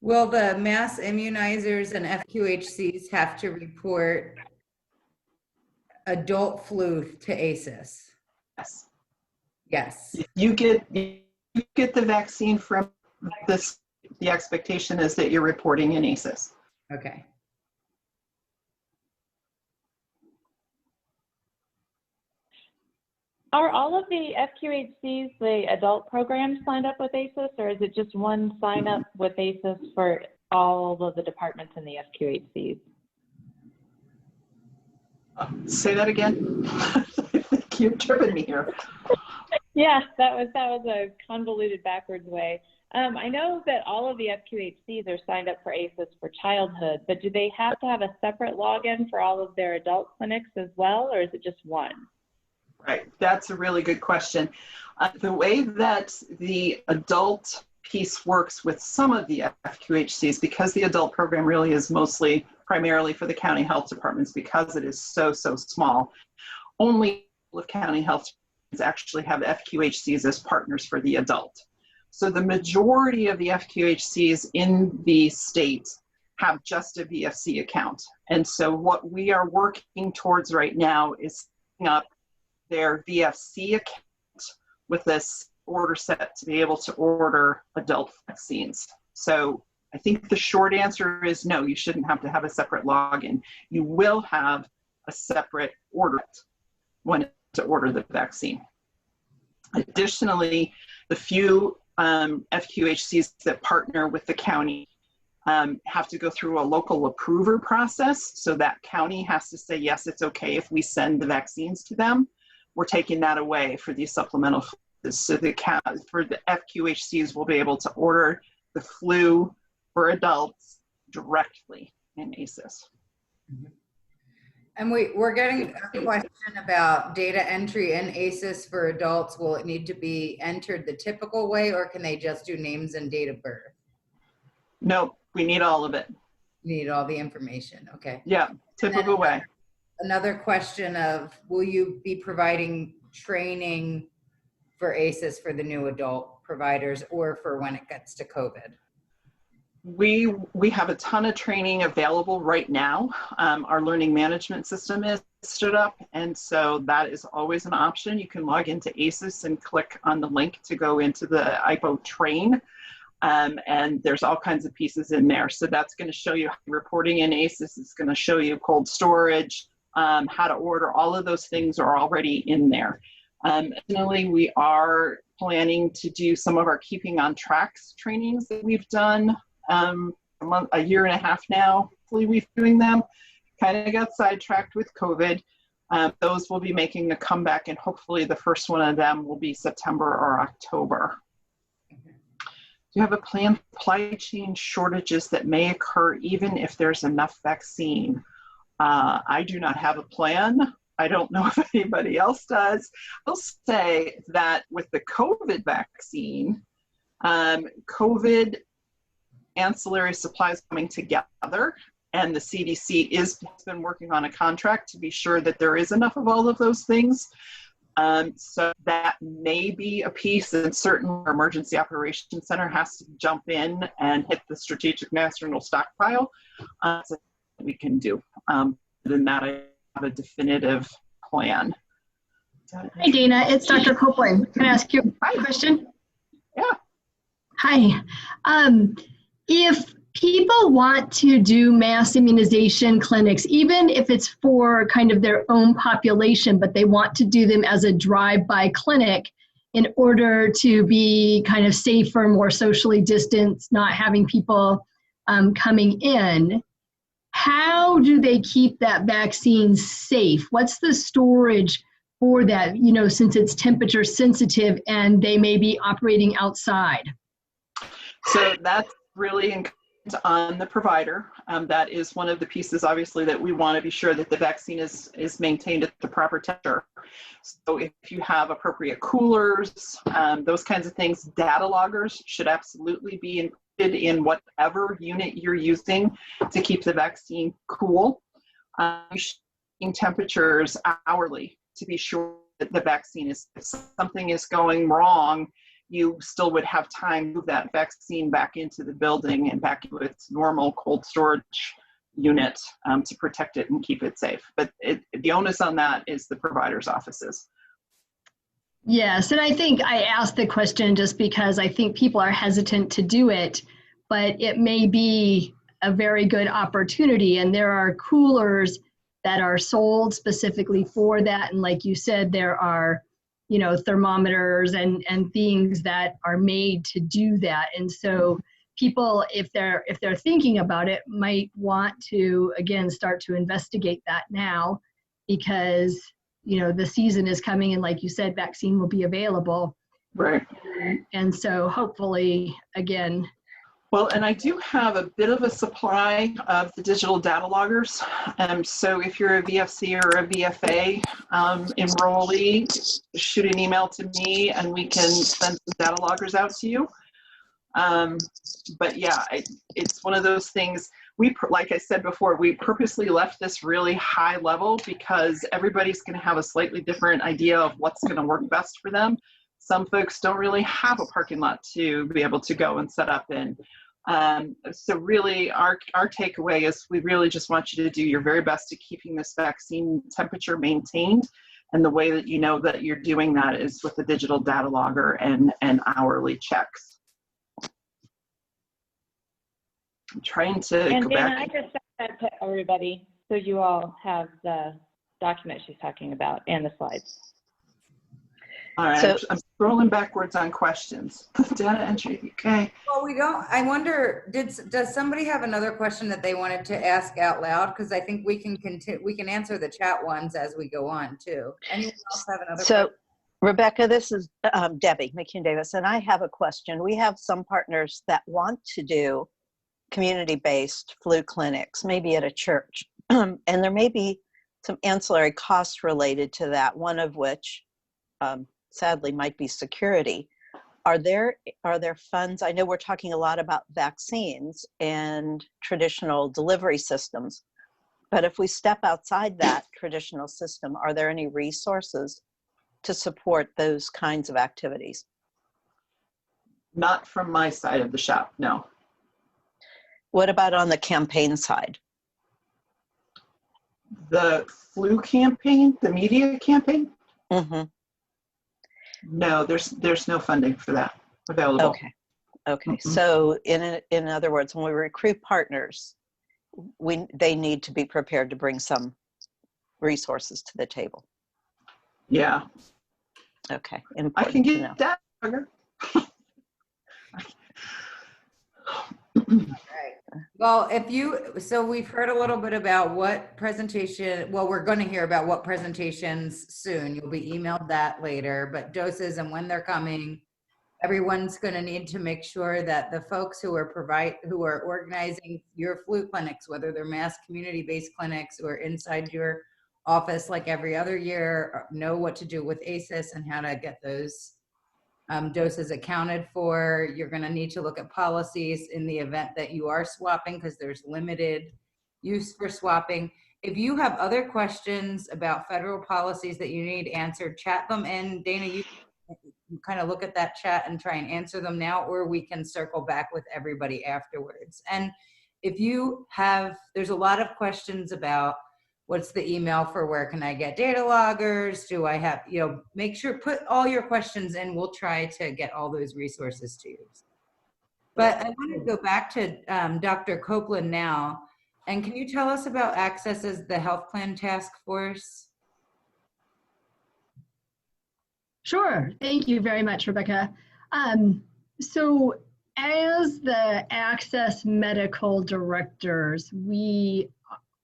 Will the mass immunizers and FQHCs have to report adult flu to ACEs? Yes. Yes. You get the vaccine from this, the expectation is that you're reporting in ACEs. Okay. Are all of the FQHCs, the adult programs, signed up with ACEs, or is it just one sign up with ACEs for all of the departments in the FQHCs? Say that again. I think you're tripping me here. Yeah, that was a convoluted backwards way. I know that all of the FQHCs are signed up for ACEs for childhood, but do they have to have a separate login for all of their adult clinics as well, or is it just one? Right, that's a really good question. The way that the adult piece works with some of the FQHCs, because the adult program really is primarily for the county health departments because it is so small, only county health departments actually have FQHCs as partners for the adult. So the majority of the FQHCs in the state have just a VFC account. And so what we are working towards right now is setting up their VFC account with this order set to be able to order adult vaccines. So I think the short answer is no, you shouldn't have to have a separate login. You will have a separate order when to order the vaccine. Additionally, the few FQHCs that partner with the county have to go through a local approver process. So that county has to say, yes, it's okay if we send the vaccines to them. We're taking that away for these supplemental flues. So for the FQHCs will be able to order the flu for adults directly in ACES. And we're getting a question about data entry in ACES for adults. Will it need to be entered the typical way, or can they just do names and date of birth? No, we need all of it. Need all the information, okay. Yeah, typical way. Another question of, will you be providing training for ACES for the new adult providers or for when it gets to COVID? We have a ton of training available right now. Our learning management system is stood up, and so that is always an option. You can log into ACES and click on the link to go into the IPO train, and there's all kinds of pieces in there. So that's going to show you reporting in ACES. It's going to show you cold storage, how to order. All of those things are already in there. Additionally, we are planning to do some of our keeping on tracks trainings that we've done a year and a half now. Hopefully we've been doing them. Kind of got sidetracked with COVID. Those will be making a comeback, and hopefully the first one of them will be September or October. Do you have a plan for supply chain shortages that may occur even if there's enough vaccine? I do not have a plan. I don't know if anybody else does. I'll say that with the COVID vaccine, COVID ancillary supplies coming together, and the CDC has been working on a contract to be sure that there is enough of all of those things. So that may be a piece, and certainly our Emergency Operations Center has to jump in and hit the Strategic National Stockpile. So we can do. Other than that, I have a definitive plan. Hi, Dana. It's Dr. Copeland. Can I ask you a question? Yeah. Hi. If people want to do mass immunization clinics, even if it's for kind of their own population, but they want to do them as a drive-by clinic in order to be kind of safer, more socially distanced, not having people coming in, how do they keep that vaccine safe? What's the storage for that, you know, since it's temperature sensitive and they may be operating outside? So that's really incumbent on the provider. That is one of the pieces, obviously, that we want to be sure that the vaccine is maintained at the proper temperature. So if you have appropriate coolers, those kinds of things, data loggers should absolutely be included in whatever unit you're using to keep the vaccine cool. Temperatures hourly to be sure that the vaccine is, if something is going wrong, you still would have time to move that vaccine back into the building and back into its normal cold storage unit to protect it and keep it safe. But the onus on that is the provider's offices. Yes, and I think I asked the question just because I think people are hesitant to do it, but it may be a very good opportunity. And there are coolers that are sold specifically for that. And like you said, there are, you know, thermometers and things that are made to do that. And so people, if they're thinking about it, might want to, again, start to investigate that now, because, you know, the season is coming, and like you said, vaccine will be available. Right. And so hopefully, again. Well, and I do have a bit of a supply of the digital data loggers. So if you're a VFC or a VFA enrollee, shoot an email to me and we can send some data loggers out to you. But yeah, it's one of those things. Like I said before, we purposely left this really high level because everybody's going to have a slightly different idea of what's going to work best for them. Some folks don't really have a parking lot to be able to go and set up in. So really our takeaway is we really just want you to do your very best to keeping this vaccine temperature maintained. And the way that you know that you're doing that is with the digital data logger and hourly checks. I'm trying to And go Dana, back. I just sent that to everybody so you all have the document she's talking about and the slides. All right, So- I'm scrolling backwards on questions. Data entry, okay. Well, we don't, I wonder, does somebody have another question that they wanted to ask out loud? Because I think we can answer the chat ones as we go on too. Anyone else have another So, question? Rebecca, this is Debbie McKeon-Davis, and I have a question. We have some partners that want to do community-based flu clinics, maybe at a church, and there may be some ancillary costs related to that, one of which sadly might be security. Are there funds? I know we're talking a lot about vaccines and traditional delivery systems, but if we step outside that traditional system, are there any resources to support those kinds of activities? Not from my side of the shop, no. What about on the campaign side? The flu campaign, the media campaign? Mm-hmm. No, there's no funding for that available. Okay. Okay. Mm-mm. So in other words, when we recruit partners, they need to be prepared to bring some resources to the table. Yeah, Okay. I Important can to know. get that. Sugar. Right. Well, so we've heard a little bit about what presentation, well, we're going to hear about what presentations soon. You'll be emailed that later, but doses and when they're coming, everyone's going to need to make sure that the folks who are organizing your flu clinics, whether they're mass community-based clinics or inside your office like every other year, know what to do with ACIS and how to get those doses accounted for. You're going to need to look at policies in the event that you are swapping, because there's limited use for swapping. If you have other questions about federal policies that you need answered, chat them in. Dana, you kind of look at that chat and try and answer them now, or we can circle back with everybody afterwards. And if you have, there's a lot of questions about what's the email for where can I get data loggers? Do I have, make sure, put all your questions in. We'll try to get all those resources to you. But I want to go back to Dr. Copeland now. And can you tell us about Access as the health plan task force? Sure. Thank you very much, Rebecca. So as the Access medical directors,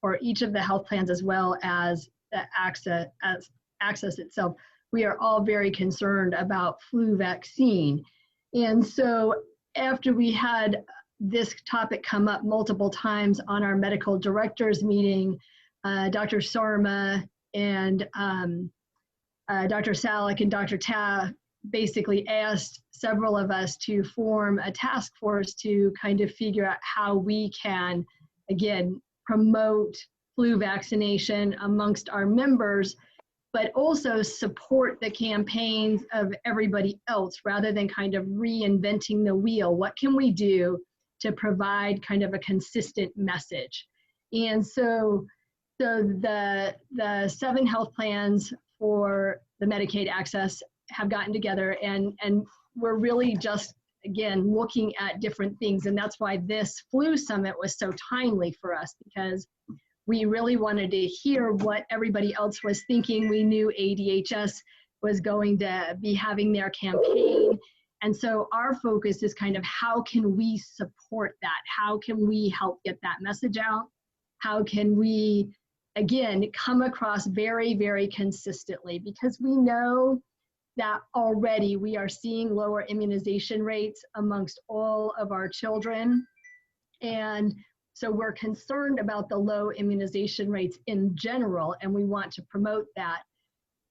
or each of the health plans as well as the Access itself, we are all very concerned about flu vaccine. And so after we had this topic come up multiple times on our medical directors meeting, Dr. Sarma and Dr. Salek and Dr. Ta basically asked several of us to form a task force to kind of figure out how we can, again, promote flu vaccination amongst our members, but also support the campaigns of everybody else rather than kind of reinventing the wheel. What can we do to provide kind of a consistent message? And so the 7 health plans for the Medicaid access have gotten together, and we're really just, again, looking at different things. And that's why this flu summit was so timely for us, because we really wanted to hear what everybody else was thinking. We knew ADHS was going to be having their campaign. And so our focus is kind of how can we support that? How can we help get that message out? How can we, again, come across very, very consistently? Because we know that already we are seeing lower immunization rates amongst all of our children. And so we're concerned about the low immunization rates in general, and we want to promote that.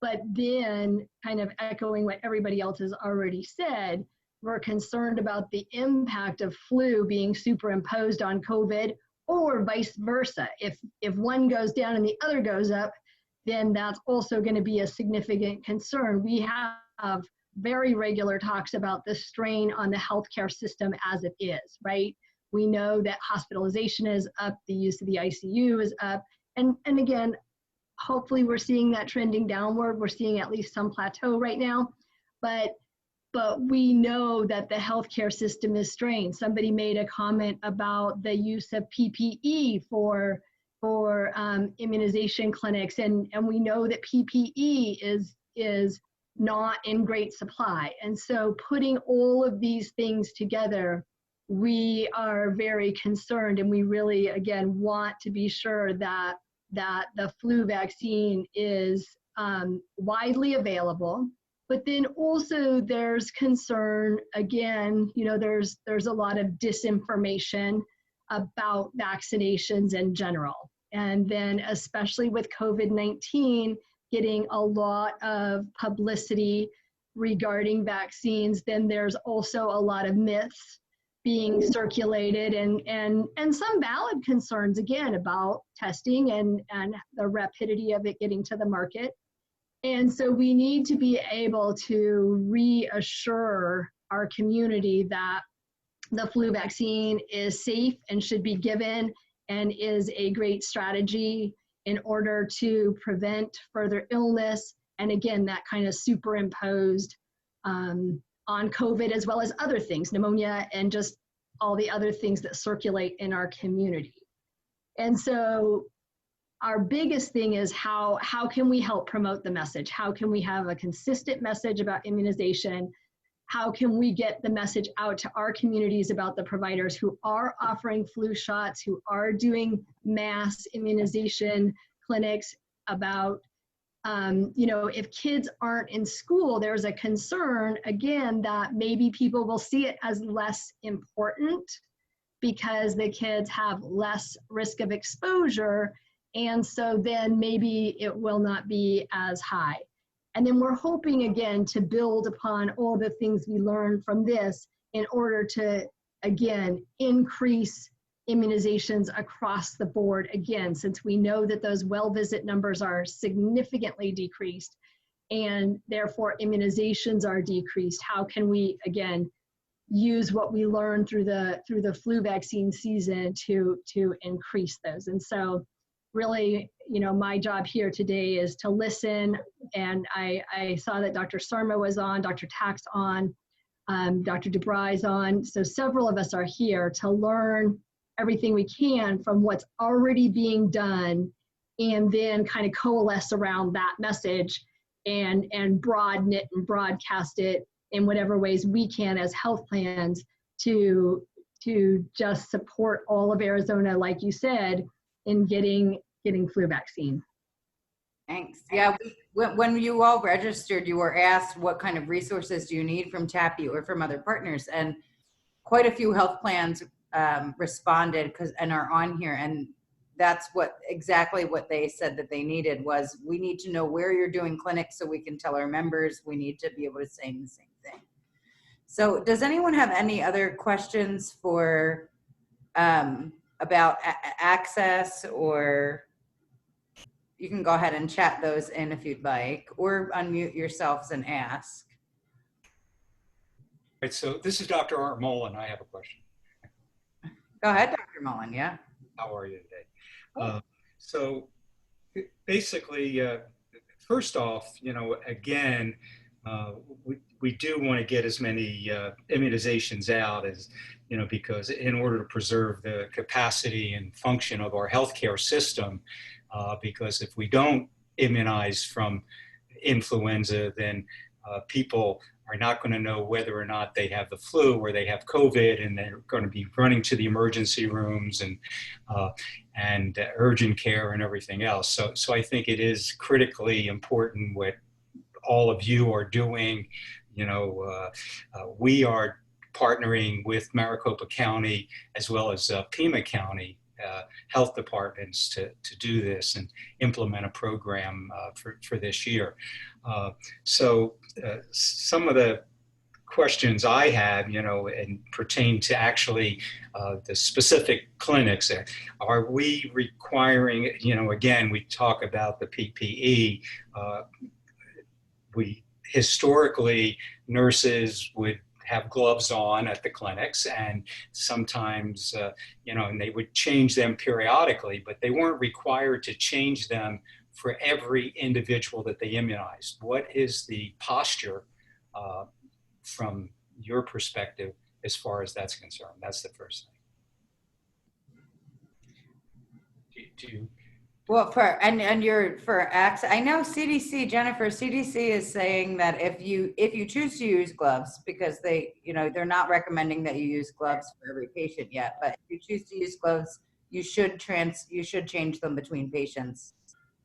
But then, kind of echoing what everybody else has already said, we're concerned about the impact of flu being superimposed on COVID, or vice versa. If one goes down and the other goes up, then that's also going to be a significant concern. We have very regular talks about the strain on the healthcare system as it is, right? We know that hospitalization is up, the use of the ICU is up, and again, hopefully we're seeing that trending downward. We're seeing at least some plateau right now, but we know that the healthcare system is strained. Somebody made a comment about the use of PPE for immunization clinics, and we know that PPE is not in great supply. And so putting all of these things together, we are very concerned, and we really, again, want to be sure that the flu vaccine is widely available. But then also there's concern, again, you know, there's a lot of disinformation about vaccinations in general. And then especially with COVID-19 getting a lot of publicity regarding vaccines, then there's also a lot of myths being circulated and some valid concerns, again, about testing and the rapidity of it getting to the market. And so we need to be able to reassure our community that the flu vaccine is safe and should be given and is a great strategy in order to prevent further illness. And again, that kind of superimposed on COVID, as well as other things, pneumonia and just all the other things that circulate in our community. And so our biggest thing is how can we help promote the message? How can we have a consistent message about immunization? How can we get the message out to our communities about the providers who are offering flu shots, who are doing mass immunization clinics, about, you know, if kids aren't in school, there's a concern, again, that maybe people will see it as less important because the kids have less risk of exposure. And so then maybe it will not be as high. And then we're hoping, again, to build upon all the things we learned from this in order to, again, increase immunizations across the board, again, since we know that those well visit numbers are significantly decreased and therefore immunizations are decreased. How can we, again, use what we learned through the flu vaccine season to increase those? And so really, you know, my job here today is to listen. And I saw that Dr. Sarma was on, Dr. Tack's on, Dr. DeBry's on. So several of us are here to learn everything we can from what's already being done, and then kind of coalesce around that message and broaden it and broadcast it in whatever ways we can as health plans to just support all of Arizona, like you said, in getting flu vaccine. Thanks. Yeah, when you all registered, you were asked what kind of resources do you need from TAPI or from other partners, and quite a few health plans responded and are on here, and that's exactly what they said that they needed was, we need to know where you're doing clinics so we can tell our members. We need to be able to say the same thing. So does anyone have any other questions for about access, or you can go ahead and chat those in if you'd like, or unmute yourselves and ask. Right, so this is Dr. Art Mullen. I have a question. Go ahead, Dr. Mullen, yeah. How are you today? So basically, first off, you know, again, we do want to get as many immunizations out as, you know, because in order to preserve the capacity and function of our healthcare system, because if we don't immunize from influenza, then people are not going to know whether or not they have the flu or they have COVID, and they're going to be running to the emergency rooms and urgent care and everything else. So I think it is critically important what all of you are doing. You know, we are partnering with Maricopa County as well as Pima County health departments to do this and implement a program for this year. So some of the questions I have, you know, and pertain to actually the specific clinics. Are we requiring, you know, again, we talk about the PPE. We historically, nurses would have gloves on at the clinics, and sometimes, and they would change them periodically, but they weren't required to change them for every individual that they immunized. What is the posture from your perspective as far as that's concerned? That's the first thing. Well, for access, I know CDC, Jennifer, CDC is saying that if you choose to use gloves, because they're not recommending that you use gloves for every patient yet, but if you choose to use gloves, you should change them between patients,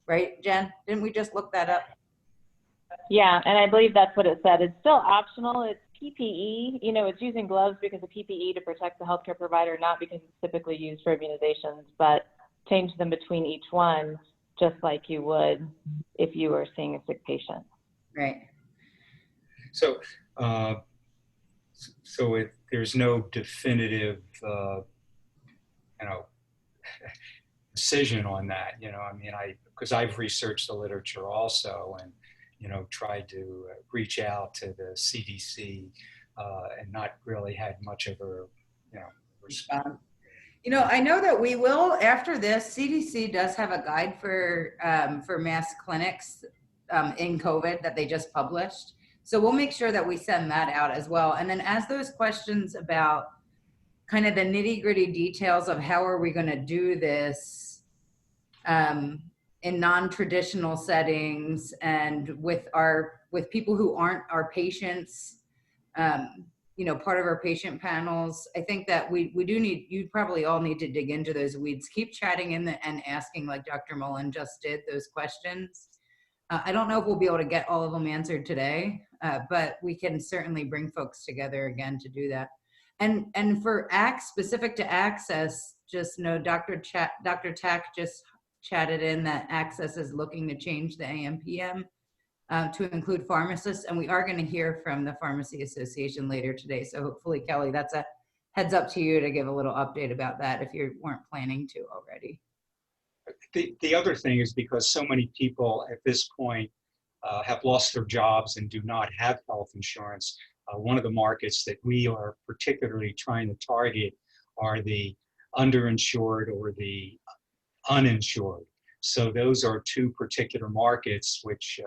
right, Jen? Didn't we just look that up? Yeah, and I believe that's what it said. It's still optional. It's PPE. It's using gloves because of PPE to protect the healthcare provider, not because it's typically used for immunizations, but change them between each one, just like you would if you were seeing a sick patient. Right. So, there's no definitive, decision on that. Because I've researched the literature also, and tried to reach out to the CDC, and not really had much of a, response. I know that we will, after this, CDC does have a guide for mass clinics in COVID that they just published. So we'll make sure that we send that out as well. And then as those questions about kind of the nitty gritty details of how are we going to do this in non-traditional settings and with people who aren't our patients, part of our patient panels. I think that you probably all need to dig into those weeds. Keep chatting and asking, like Dr. Mullen just did, those questions. I don't know if we'll be able to get all of them answered today, but we can certainly bring folks together again to do that. And for specific to access, just know Dr. Tack just chatted in that Access is looking to change the AM/PM to include pharmacists, and we are going to hear from the Pharmacy Association later today. So hopefully, Kelly, that's a heads up to you to give a little update about that if you weren't planning to already. The other thing is, because so many people at this point have lost their jobs and do not have health insurance, one of the markets that we are particularly trying to target are the underinsured or the uninsured. So those are two particular markets which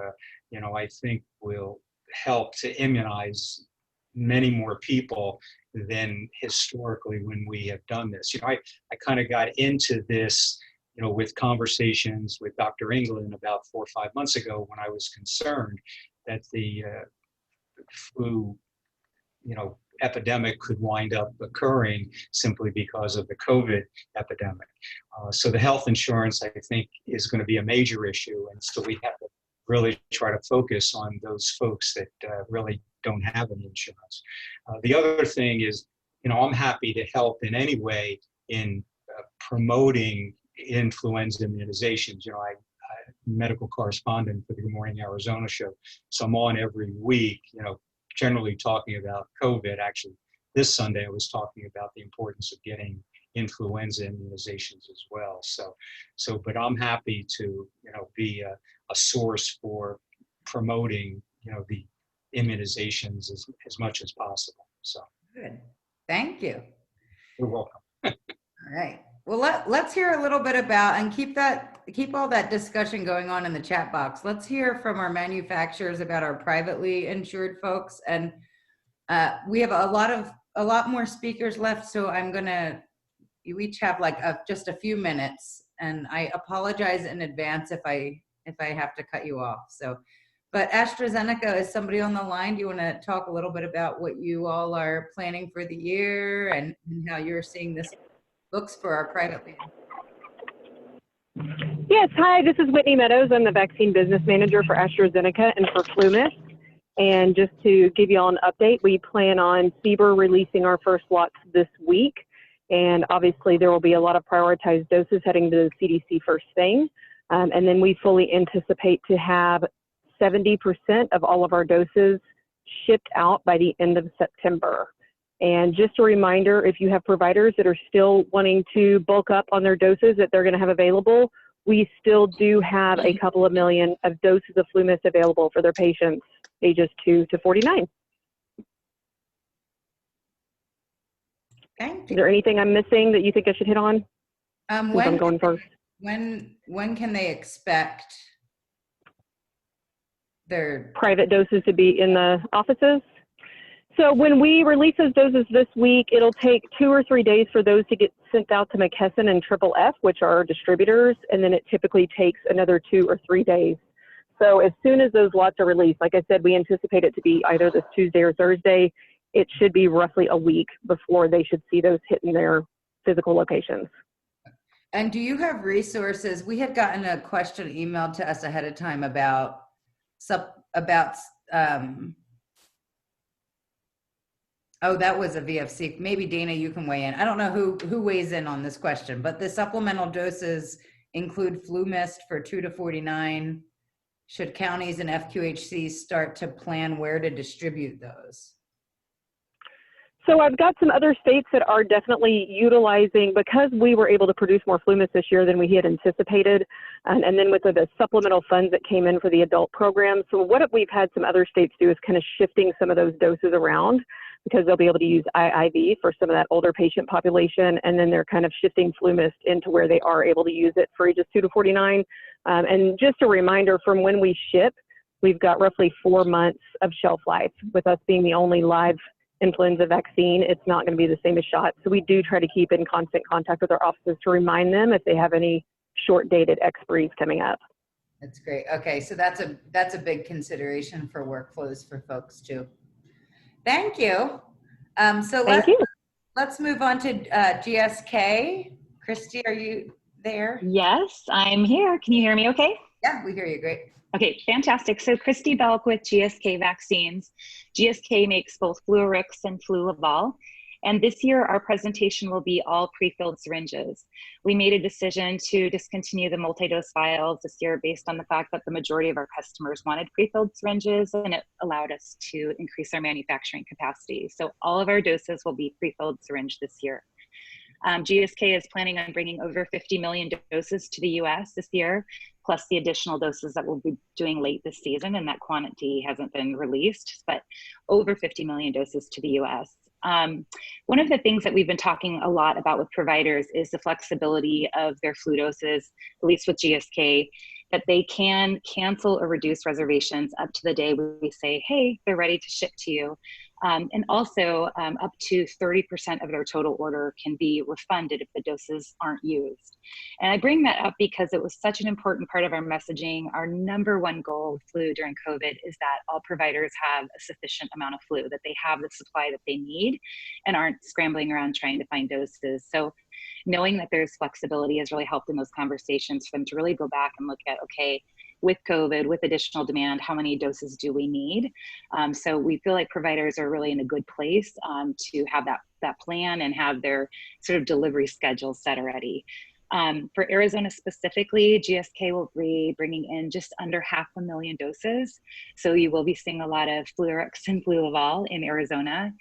I think will help to immunize many more people than historically when we have done this. I kind of got into this, with conversations with Dr. England about 4 or 5 months ago, when I was concerned that the flu, epidemic could wind up occurring simply because of the COVID epidemic. So the health insurance, I think, is going to be a major issue. And so we have to really try to focus on those folks that really don't have any insurance. The other thing is, I'm happy to help in any way in promoting influenza immunizations. I'm medical correspondent for the Good Morning Arizona show. So I'm on every week, generally talking about COVID. Actually, this Sunday I was talking about the importance of getting influenza immunizations as well. But I'm happy to, be a source for promoting, the immunizations as much as possible. So good. Thank you. You're welcome. All right. Well, let's hear a little bit about, and keep all that discussion going on in the chat box. Let's hear from our manufacturers about our privately insured folks. And we have a lot more speakers left. So you each have just a few minutes, and I apologize in advance if I have to cut you off. But AstraZeneca, is somebody on the line? Do you want to talk a little bit about what you all are planning for the year and how you're seeing this looks for our privately? Yes, hi, this is Whitney Meadows. I'm the vaccine business manager for AstraZeneca and for FluMist. And just to give you all an update, we plan on CBER releasing our first lots this week. And obviously there will be a lot of prioritized doses heading to the CDC first thing. And then we fully anticipate to have 70% of all of our doses shipped out by the end of September. And just a reminder, if you have providers that are still wanting to bulk up on their doses that they're going to have available, we still do have a couple of million of doses of FluMist available for their patients ages 2 to 49. Thank Is you. there anything I'm missing that you think I should hit on? Since I'm going first. When can they expect their Private doses to be in the offices? So when we release those doses this week, it'll take 2 or 3 days for those to get sent out to McKesson and FFF, which are our distributors, and then it typically takes another 2 or 3 days. So as soon as those lots are released, like I said, we anticipate it to be either this Tuesday or Thursday. It should be roughly a week before they should see those hitting their physical locations. And do you have resources? We had gotten a question emailed to us ahead of time about oh, that was a VFC. Maybe Dana, you can weigh in. I don't know who weighs in on this question, but the supplemental doses include flu mist for 2 to 49. Should counties and FQHCs start to plan where to distribute those? So I've got some other states that are definitely utilizing, because we were able to produce more flu mist this year than we had anticipated, and then with the supplemental funds that came in for the adult program. So what we've had some other states do is kind of shifting some of those doses around, because they'll be able to use IIV for some of that older patient population, and then they're kind of shifting flu mist into where they are able to use it for ages 2 to 49. And just a reminder, from when we ship, we've got roughly 4 months of shelf life. With us being the only live influenza vaccine, it's not going to be the same as shots. So we do try to keep in constant contact with our offices to remind them if they have any short-dated expiries coming up. That's great. Okay, so that's a big consideration for workflows for folks too. Thank you. So let's move on to GSK. Christy, are you there? Yes, I'm here. Can you hear me okay? Yeah, we hear you. Great. Okay, fantastic. So Christy Belk with GSK Vaccines. GSK makes both Fluarix and Fluaval. And this year, our presentation will be all pre-filled syringes. We made a decision to discontinue the multi-dose vials this year based on the fact that the majority of our customers wanted pre-filled syringes, and it allowed us to increase our manufacturing capacity. So all of our doses will be pre-filled syringe this year. GSK is planning on bringing over 50 million doses to the US this year, plus the additional doses that we'll be doing late this season, and that quantity hasn't been released, but over 50 million doses to the US. One of the things that we've been talking a lot about with providers is the flexibility of their flu doses, at least with GSK, that they can cancel or reduce reservations up to the day we say, hey, they're ready to ship to you. And also up to 30% of their total order can be refunded if the doses aren't used. And I bring that up because it was such an important part of our messaging. Our number one goal with flu during COVID is that all providers have a sufficient amount of flu, that they have the supply that they need and aren't scrambling around trying to find doses. So knowing that there's flexibility has really helped in those conversations for them to really go back and look at, okay, with COVID, with additional demand, how many doses do we need? So we feel like providers are really in a good place to have that plan and have their sort of delivery schedule set already. For Arizona specifically, GSK will be bringing in just under 500,000 doses. So you will be seeing a lot of Fluarix and Fluaval in Arizona.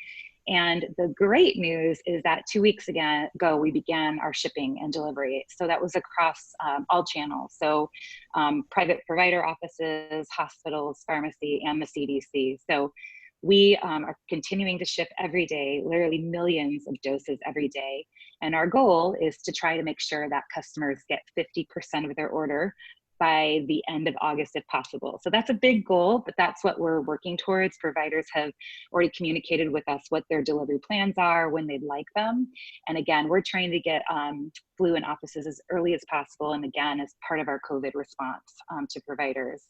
And the great news is that 2 weeks ago, we began our shipping and delivery. So that was across all channels. So private provider offices, hospitals, pharmacy, and the CDC. So we are continuing to ship every day, literally millions of doses every day. And our goal is to try to make sure that customers get 50% of their order by the end of August if possible. So that's a big goal, but that's what we're working towards. Providers have already communicated with us what their delivery plans are, when they'd like them. And again, we're trying to get flu in offices as early as possible, and again, as part of our COVID response to providers.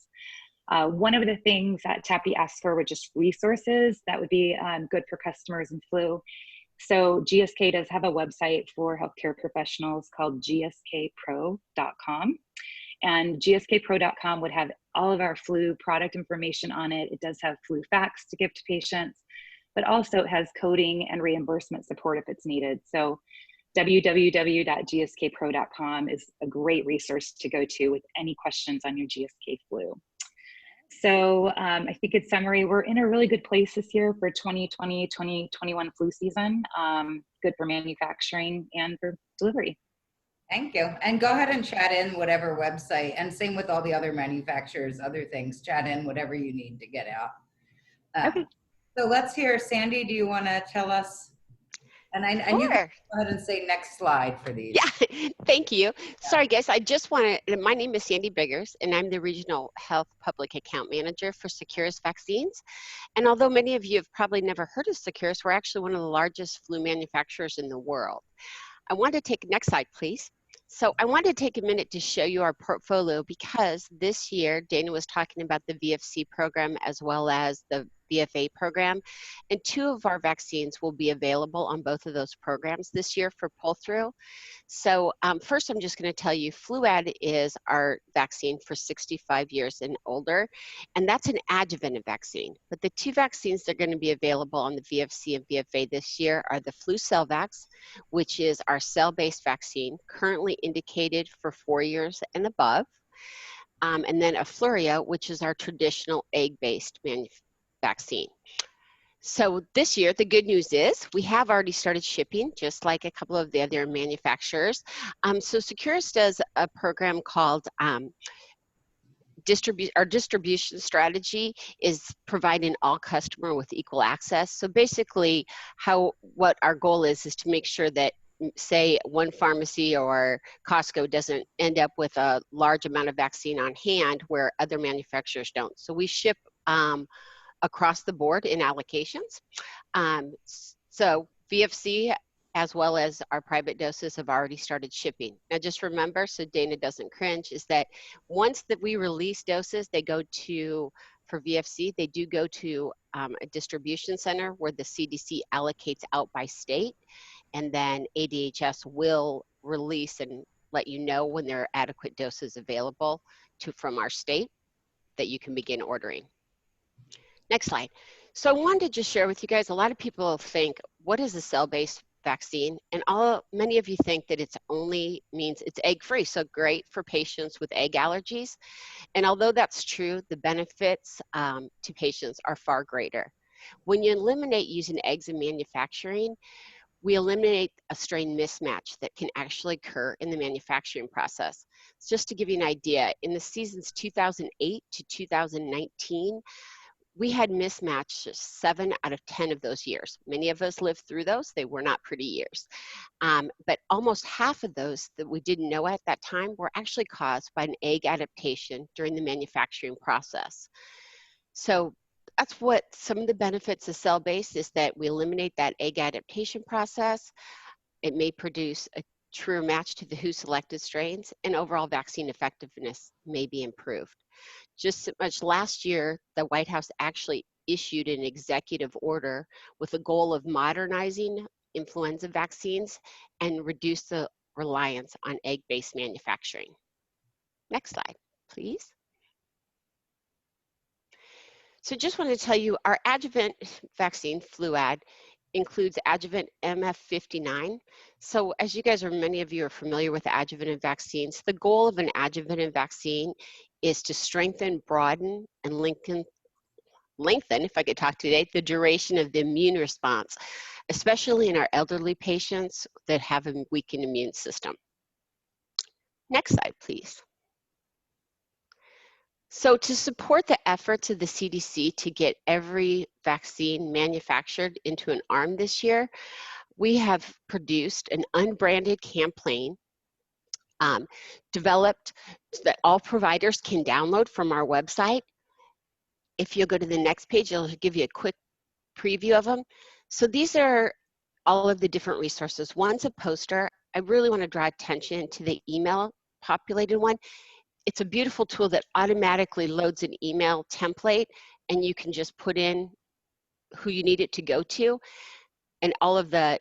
One of the things that TAPI asked for were just resources that would be good for customers in flu. So GSK does have a website for healthcare professionals called gskpro.com. And gskpro.com would have all of our flu product information on it. It does have flu facts to give to patients, but also it has coding and reimbursement support if it's needed. So www.gskpro.com is a great resource to go to with any questions on your GSK flu. So I think in summary, we're in a really good place this year for 2020-2021 flu season, good for manufacturing and for delivery. Thank you. And go ahead and chat in whatever website, and same with all the other manufacturers, other things, chat in whatever you need to get out. Okay. So let's hear, Sandy, do you want to tell us? And you can go ahead and say next slide for these. Yeah, thank you. Sorry, guys. I just want to, my name is Sandy Biggers, and I'm the Regional Health Public Account Manager for Securus Vaccines. And although many of you have probably never heard of Securus, we're actually one of the largest flu manufacturers in the world. I want to take, next slide, please. So I wanted to take a minute to show you our portfolio because this year, Dana was talking about the VFC program as well as the VFA program, and 2 of our vaccines will be available on both of those programs this year for pull-through. So first, I'm just going to tell you, Fluad is our vaccine for 65 years and older, and that's an adjuvanted vaccine. But the 2 vaccines that are going to be available on the VFC and VFA this year are the FluCellVax, which is our cell-based vaccine, currently indicated for 4 years and above, and then Afluria, which is our traditional egg-based vaccine. So this year, the good news is we have already started shipping, just like a couple of the other manufacturers. So Securus does a program called our distribution strategy is providing all customer with equal access. So basically, what our goal is to make sure that, say, one pharmacy or Costco doesn't end up with a large amount of vaccine on hand where other manufacturers don't. So we ship across the board in allocations. So VFC as well as our private doses have already started shipping. Now just remember, so Dana doesn't cringe, is that once that we release doses, they go to, for VFC, they do go to a distribution center where the CDC allocates out by state, and then ADHS will release and let you know when there are adequate doses available from our state that you can begin ordering. Next slide. So I wanted to just share with you guys, a lot of people think, what is a cell-based vaccine? And many of you think that it's only means it's egg-free, so great for patients with egg allergies. And although that's true, the benefits to patients are far greater. When you eliminate using eggs in manufacturing, we eliminate a strain mismatch that can actually occur in the manufacturing process. So just to give you an idea, in the seasons 2008 to 2019, we had mismatched 7 out of 10 of those years. Many of us lived through those. They were not pretty years. But almost half of those that we didn't know at that time were actually caused by an egg adaptation during the manufacturing process. So that's what some of the benefits of cell-based is, that we eliminate that egg adaptation process. It may produce a truer match to the WHO selected strains, and overall vaccine effectiveness may be improved. Just so much last year, the White House actually issued an executive order with the goal of modernizing influenza vaccines and reduce the reliance on egg-based manufacturing. Next slide, please. So just want to tell you, our adjuvant vaccine, Fluad, includes adjuvant MF59. So as you guys many of you are familiar with adjuvanted vaccines, the goal of an adjuvanted vaccine is to strengthen, broaden, and lengthen, if I could talk today, the duration of the immune response, especially in our elderly patients that have a weakened immune system. Next slide, please. So to support the efforts of the CDC to get every vaccine manufactured into an arm this year, we have produced an unbranded campaign developed so that all providers can download from our website. If you'll go to the next page, it'll give you a quick preview of them. So these are all of the different resources. One's a poster. I really want to draw attention to the email populated one. It's a beautiful tool that automatically loads an email template, and you can just put in who you need it to go to, and all of the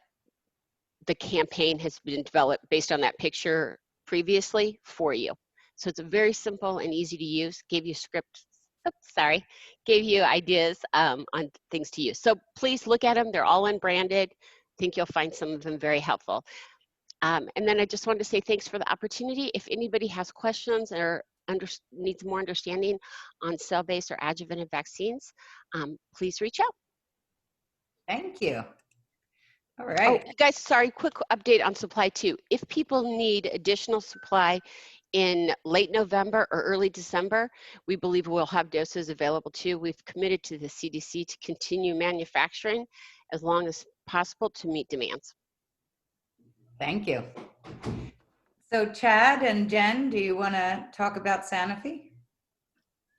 campaign has been developed based on that picture previously for you. So it's a very simple and easy to use, gave you gave you ideas on things to use. So please look at them, they're all unbranded. I think you'll find some of them very helpful. And then I just wanted to say thanks for the opportunity. If anybody has questions or needs more understanding on cell-based or adjuvanted vaccines, please reach out. Thank you. All right. Oh, guys, sorry, quick update on supply too. If people need additional supply in late November or early December, we believe we'll have doses available too. We've committed to the CDC to continue manufacturing as long as possible to meet demands. Thank you. So Chad and Jen, do you want to talk about Sanofi?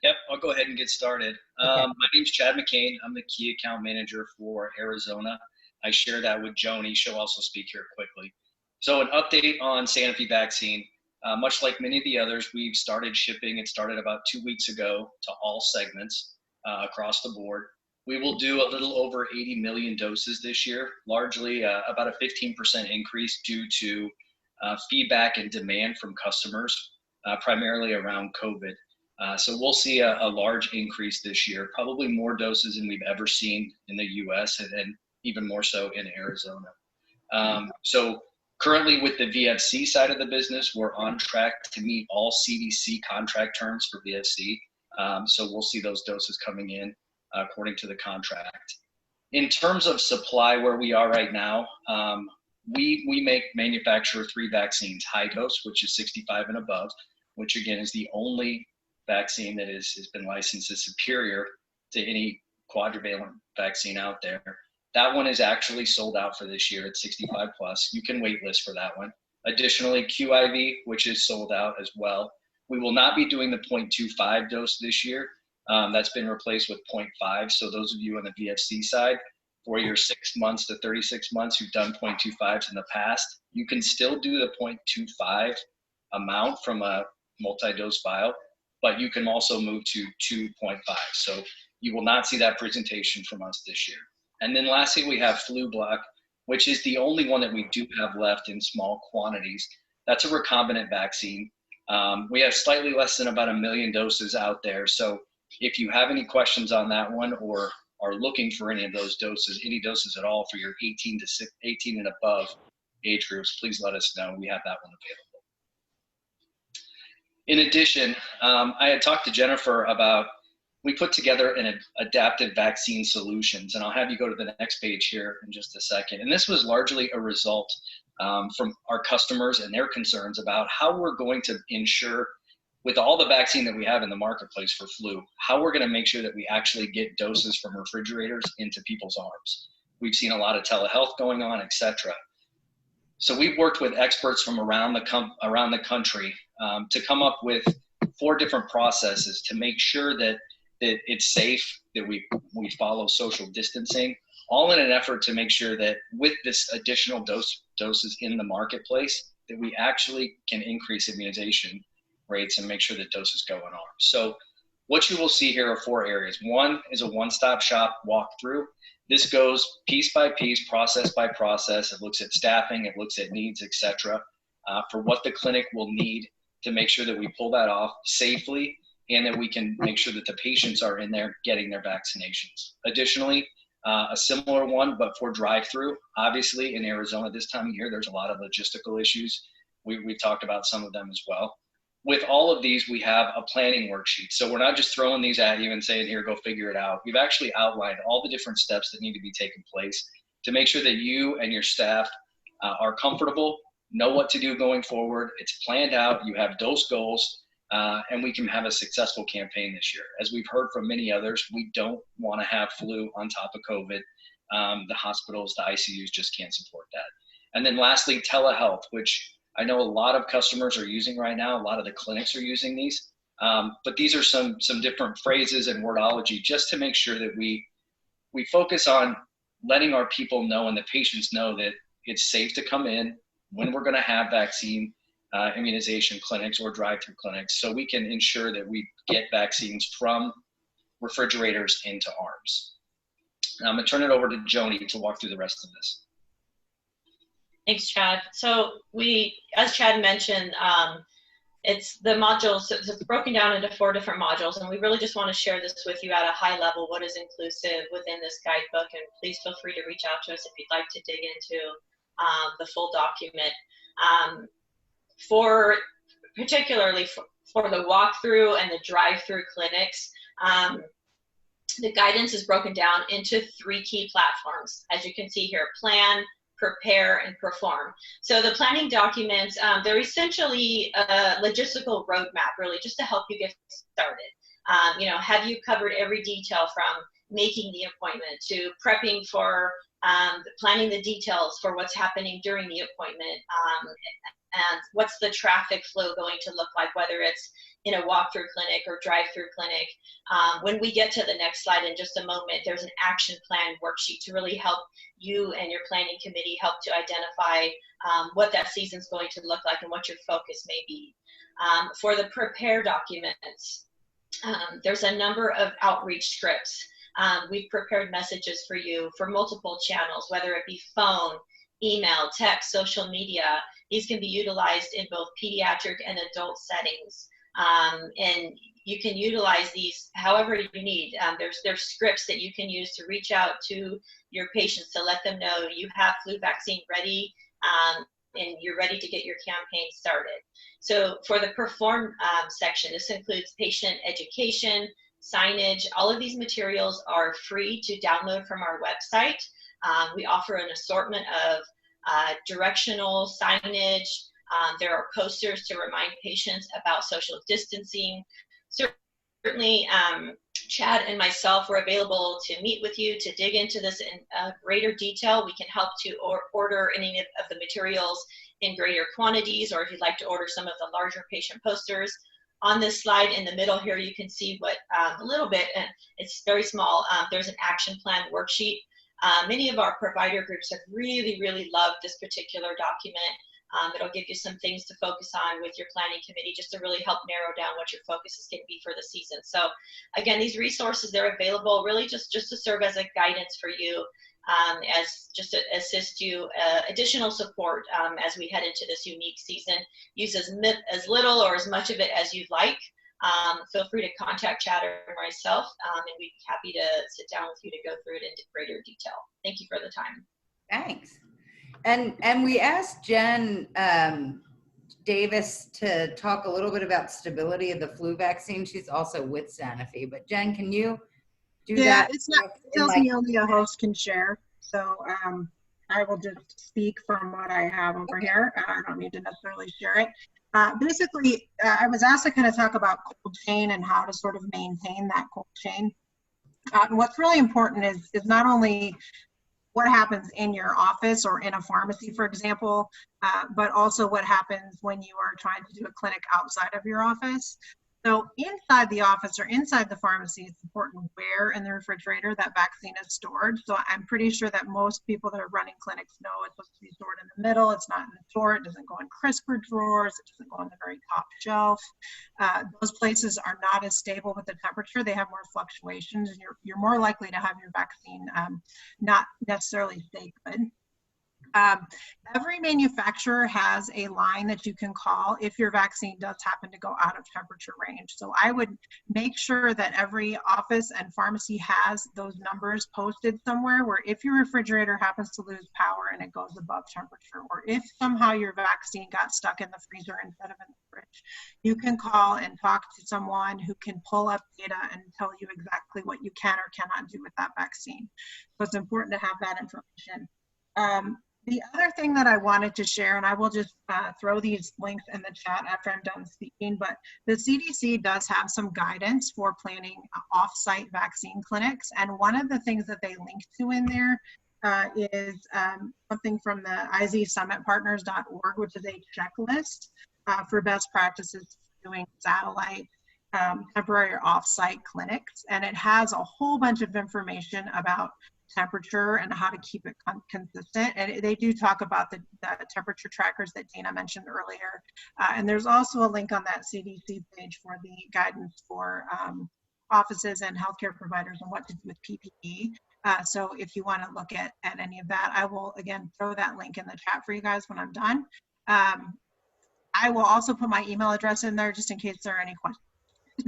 Yep, I'll go ahead and get started. Okay. My name's Chad McCain. I'm the key account manager for Arizona. I share that with Joni. She'll also speak here quickly. So an update on Sanofi vaccine. Much like many of the others, we've started shipping. It started about 2 weeks ago to all segments across the board. We will do a little over 80 million doses this year, largely about a 15% increase due to feedback and demand from customers, primarily around COVID. So we'll see a large increase this year, probably more doses than we've ever seen in the US and even more so in Arizona. So currently with the VFC side of the business, we're on track to meet all CDC contract terms for VFC. So we'll see those doses coming in according to the contract. In terms of supply, where we are right now, we manufacture 3 vaccines: high dose, which is 65 and above, which again is the only vaccine that has been licensed as superior to any quadrivalent vaccine out there. That one is actually sold out for this year at 65 plus. You can wait list for that one. Additionally, QIV, which is sold out as well. We will not be doing the 0.25 dose this year. That's been replaced with 0.5. So those of you on the VFC side, for your 6 months to 36 months who've done 0.25s in the past, you can still do the 0.25 amount from a multi-dose vial, but you can also move to 2.5. So you will not see that presentation from us this year. And then lastly, we have Flu Block, which is the only one that we do have left in small quantities. That's a recombinant vaccine. We have slightly less than about 1 million doses out there. So if you have any questions on that one or are looking for any of those doses, any doses at all for your 18 and above age groups, please let us know. We have that one available. In addition, I had talked to Jennifer about, we put together an adaptive vaccine solutions, and I'll have you go to the next page here in just a second. And this was largely a result from our customers and their concerns about how we're going to ensure, with all the vaccine that we have in the marketplace for flu, how we're going to make sure that we actually get doses from refrigerators into people's arms. We've seen a lot of telehealth going on, etc. So we've worked with experts from around the country to come up with 4 different processes to make sure that it's safe, that we follow social distancing, all in an effort to make sure that with this additional doses in the marketplace, that we actually can increase immunization rates and make sure that doses go in arms. So what you will see here are 4 areas. One is a one-stop shop walkthrough. This goes piece by piece, process by process. It looks at staffing, it looks at needs, etc., for what the clinic will need to make sure that we pull that off safely and that we can make sure that the patients are in there getting their vaccinations. Additionally, a similar one, but for drive-through. Obviously, in Arizona this time of year, there's a lot of logistical issues. We've talked about some of them as well. With all of these, we have a planning worksheet. So we're not just throwing these at you and saying, here, go figure it out. We've actually outlined all the different steps that need to be taken place to make sure that you and your staff are comfortable, know what to do going forward. It's planned out. You have those goals, and we can have a successful campaign this year. As we've heard from many others, we don't want to have flu on top of COVID. The hospitals, the ICUs just can't support that. And then lastly, telehealth, which I know a lot of customers are using right now. A lot of the clinics are using these, but these are some different phrases and wordology just to make sure that we focus on letting our people know and the patients know that it's safe to come in when we're going to have vaccine immunization clinics or drive-through clinics, so we can ensure that we get vaccines from refrigerators into arms. Now I'm going to turn it over to Joni to walk through the rest of this. Thanks, Chad. So as Chad mentioned, it's the modules, so it's broken down into 4 different modules, and we really just want to share this with you at a high level, what is inclusive within this guidebook, and please feel free to reach out to us if you'd like to dig into the full document. Particularly for the walkthrough and the drive-through clinics, the guidance is broken down into 3 key platforms. As you can see here, plan, prepare, and perform. So the planning documents, they're essentially a logistical roadmap, really, just to help you get started. Have you covered every detail from making the appointment to prepping for planning the details for what's happening during the appointment, and what's the traffic flow going to look like, whether it's in a walk-through clinic or drive-through clinic. When we get to the next slide in just a moment, there's an action plan worksheet to really help you and your planning committee help to identify what that season's going to look like and what your focus may be. For the prepare documents, there's a number of outreach scripts. We've prepared messages for you for multiple channels, whether it be phone, email, text, social media. These can be utilized in both pediatric and adult settings. And you can utilize these however you need. There's scripts that you can use to reach out to your patients to let them know you have flu vaccine ready, and you're ready to get your campaign started. So for the perform section, this includes patient education, signage. All of these materials are free to download from our website. We offer an assortment of directional signage. There are posters to remind patients about social distancing. Certainly, Chad and myself were available to meet with you to dig into this in greater detail. We can help to order any of the materials in greater quantities, or if you'd like to order some of the larger patient posters. On this slide in the middle here, you can see what a little bit, and it's very small, there's an action plan worksheet. Many of our provider groups have really, really loved this particular document. It'll give you some things to focus on with your planning committee just to really help narrow down what your focus is going to be for the season. So again, these resources, they're available really just to serve as a guidance for you, as just to assist you, additional support as we head into this unique season. Use as little or as much of it as you'd like. Feel free to contact Chad or myself, and we'd be happy to sit down with you to go through it in greater detail. Thank you for the time. Thanks. And we asked Jen Davis to talk a little bit about stability of the flu vaccine. She's also with Sanofi, but Jen, can you do that? Yeah, it's not something only a host can share. So I will just speak from what I have over here. I don't need to necessarily share it. Basically, I was asked to kind of talk about cold chain and how to sort of maintain that cold chain. And what's really important is not only what happens in your office or in a pharmacy, for example, but also what happens when you are trying to do a clinic outside of your office. So inside the office or inside the pharmacy, it's important where in the refrigerator that vaccine is stored. So I'm pretty sure that most people that are running clinics know it's supposed to be stored in the middle. It's not in the drawer. It doesn't go in crisper drawers. It doesn't go on the very top shelf. Those places are not as stable with the temperature. They have more fluctuations, and you're more likely to have your vaccine not necessarily stay good. Every manufacturer has a line that you can call if your vaccine does happen to go out of temperature range. So I would make sure that every office and pharmacy has those numbers posted somewhere, where if your refrigerator happens to lose power and it goes above temperature, or if somehow your vaccine got stuck in the freezer instead of in the fridge, you can call and talk to someone who can pull up data and tell you exactly what you can or cannot do with that vaccine. So it's important to have that information. The other thing that I wanted to share, and I will just throw these links in the chat after I'm done speaking, but the CDC does have some guidance for planning off-site vaccine clinics. And one of the things that they link to in there is something from the izsummitpartners.org, which is a checklist for best practices doing satellite temporary or off-site clinics. And it has a whole bunch of information about temperature and how to keep it consistent. And they do talk about the temperature trackers that Dana mentioned earlier. And there's also a link on that CDC page for the guidance for offices and healthcare providers on what to do with PPE. So if you want to look at any of that, I will again throw that link in the chat for you guys when I'm done. I will also put my email address in there just in case there are any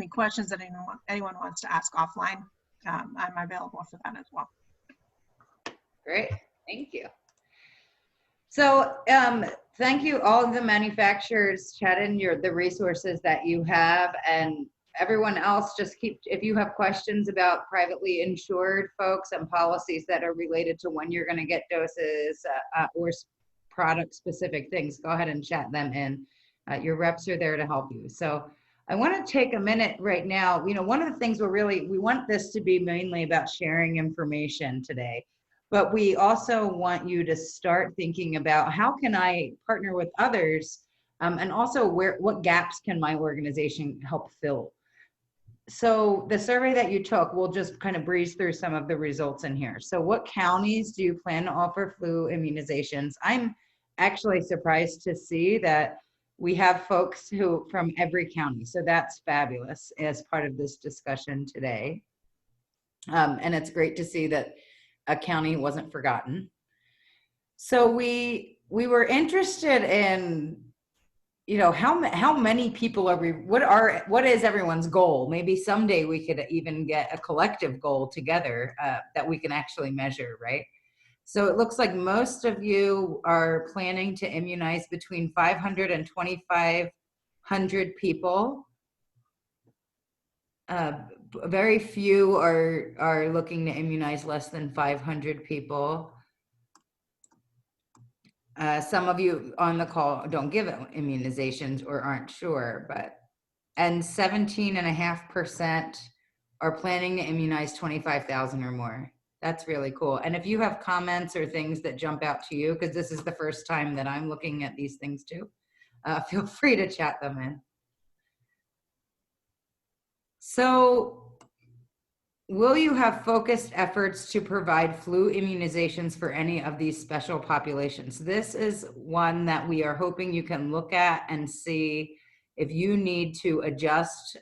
questions that anyone wants to ask offline. I'm available for that as well. Great, thank you. So thank you all of the manufacturers, Chad, and the resources that you have. And everyone else, just if you have questions about privately insured folks and policies that are related to when you're going to get doses or product specific things, go ahead and chat them in. Your reps are there to help you. So I want to take a minute right now. You know, one of the things we want this to be mainly about sharing information today, but we also want you to start thinking about how can I partner with others, and also what gaps can my organization help fill. So the survey that you took, we'll just kind of breeze through some of the results in here. So what counties do you plan to offer flu immunizations? I'm actually surprised to see that we have folks who from every county. So that's fabulous as part of this discussion today. And it's great to see that a county wasn't forgotten. So we were interested in, you know, how many people are we, what is everyone's goal? Maybe someday we could even get a collective goal together that we can actually measure, right? So it looks like most of you are planning to immunize between 500 and 2,500 people. Very few are looking to immunize less than 500 people. Some of you on the call don't give immunizations or aren't sure, and 17.5% are planning to immunize 25,000 or more. That's really cool. And if you have comments or things that jump out to you, because this is the first time that I'm looking at these things too, feel free to chat them in. So will you have focused efforts to provide flu immunizations for any of these special populations? This is one that we are hoping you can look at and see if you need to adjust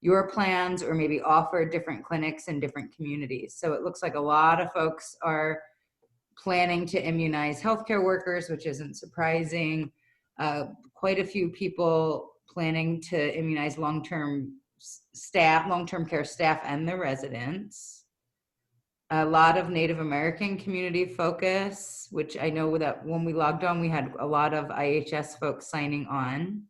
your plans or maybe offer different clinics in different communities. So it looks like a lot of folks are planning to immunize healthcare workers, which isn't surprising. Quite a few people planning to immunize long-term care staff and the residents. A lot of Native American community focus, which I know that when we logged on, we had a lot of IHS folks signing on.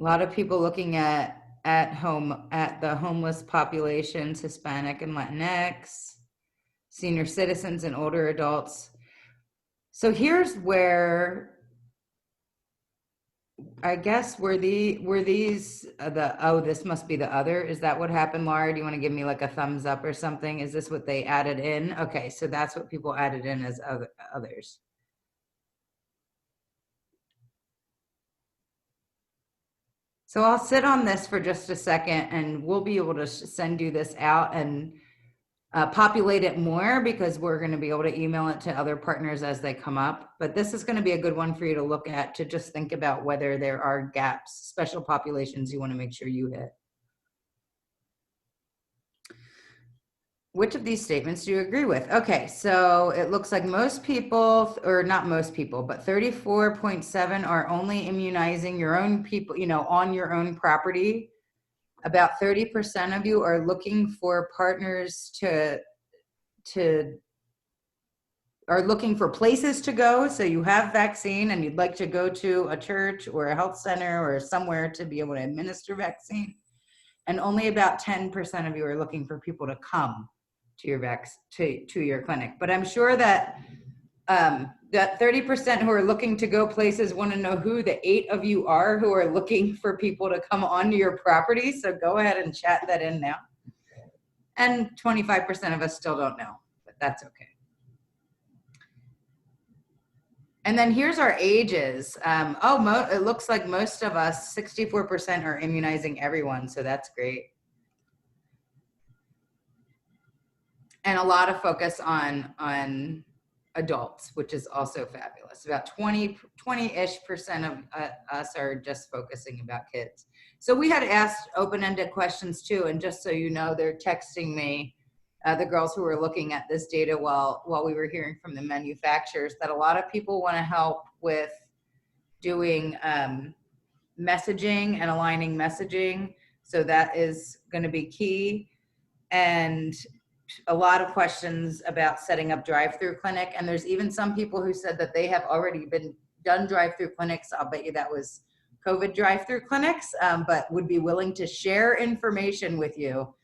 A lot of people looking at the homeless populations, Hispanic and Latinx, senior citizens and older adults. So here's where I guess were these this must be the other. Is that what happened, Laura? Do you want to give me like a thumbs up or something? Is this what they added in? Okay, so that's what people added in as others. So I'll sit on this for just a second and we'll be able to send you this out and populate it more, because we're going to be able to email it to other partners as they come up. But this is going to be a good one for you to look at, to just think about whether there are gaps, special populations you want to make sure you hit. Which of these statements do you agree with? Okay, so it looks like most people, or not most people, but 34.7 are only immunizing your own people, you know, on your own property. About 30% of you are looking for partners are looking for places to go. So you have vaccine and you'd like to go to a church or a health center or somewhere to be able to administer vaccine. And only about 10% of you are looking for people to come to your clinic. But I'm sure that that 30% who are looking to go places want to know who the 8 of you are who are looking for people to come onto your property. So go ahead and chat that in now. And 25% of us still don't know, but that's okay. And then here's our ages. It looks like most of us, 64% are immunizing everyone, so that's great. And a lot of focus on adults, which is also fabulous. About 20-ish% of us are just focusing about kids. So we had asked open-ended questions too, and just so you know, they're texting me, the girls who were looking at this data while we were hearing from the manufacturers, that a lot of people want to help with doing messaging and aligning messaging. So that is going to be key. And a lot of questions about setting up drive-through clinic. And there's even some people who said that they have already done drive-through clinics. I'll bet you that was COVID drive-through clinics, but would be willing to share information with you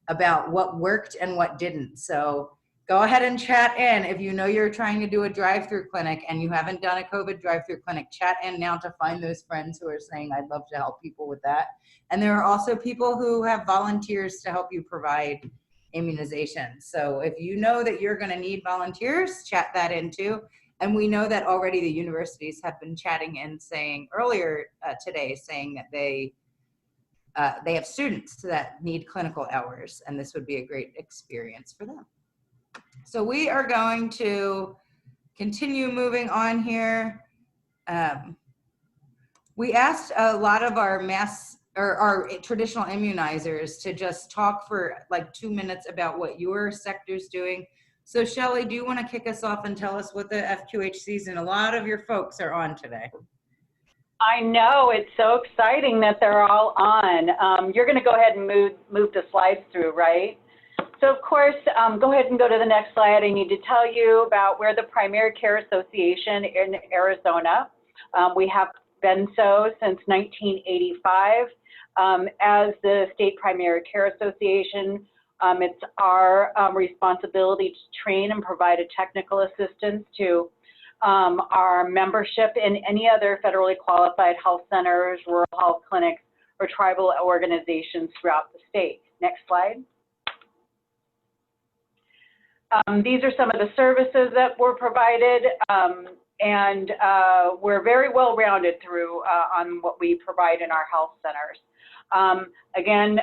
about what worked and what didn't. So go ahead and chat in. If you know you're trying to do a drive-through clinic and you haven't done a COVID drive-through clinic, chat in now to find those friends who are saying, I'd love to help people with that. And there are also people who have volunteers to help you provide immunizations. So if you know that you're going to need volunteers, chat that in too. And we know that already the universities have been chatting and saying earlier today, saying that they have students that need clinical hours, and this would be a great experience for them. So we are going to continue moving on here. We asked a lot of our our traditional immunizers to just talk for like 2 minutes about what your sector's doing. So Shelley, do you want to kick us off and tell us what the FQHCs, and a lot of your folks are on today? I know, it's so exciting that they're all on. You're going to go ahead and move the slides through, right? So of course, go ahead and go to the next slide. I need to tell you about we're the Primary Care Association in Arizona. We have been so since 1985. As the State Primary Care Association, it's our responsibility to train and provide a technical assistance to our membership in any other federally qualified health centers, rural health clinics, or tribal organizations throughout the state. Next slide. These are some of the services that were provided, and we're very well rounded through on what we provide in our health centers. Again,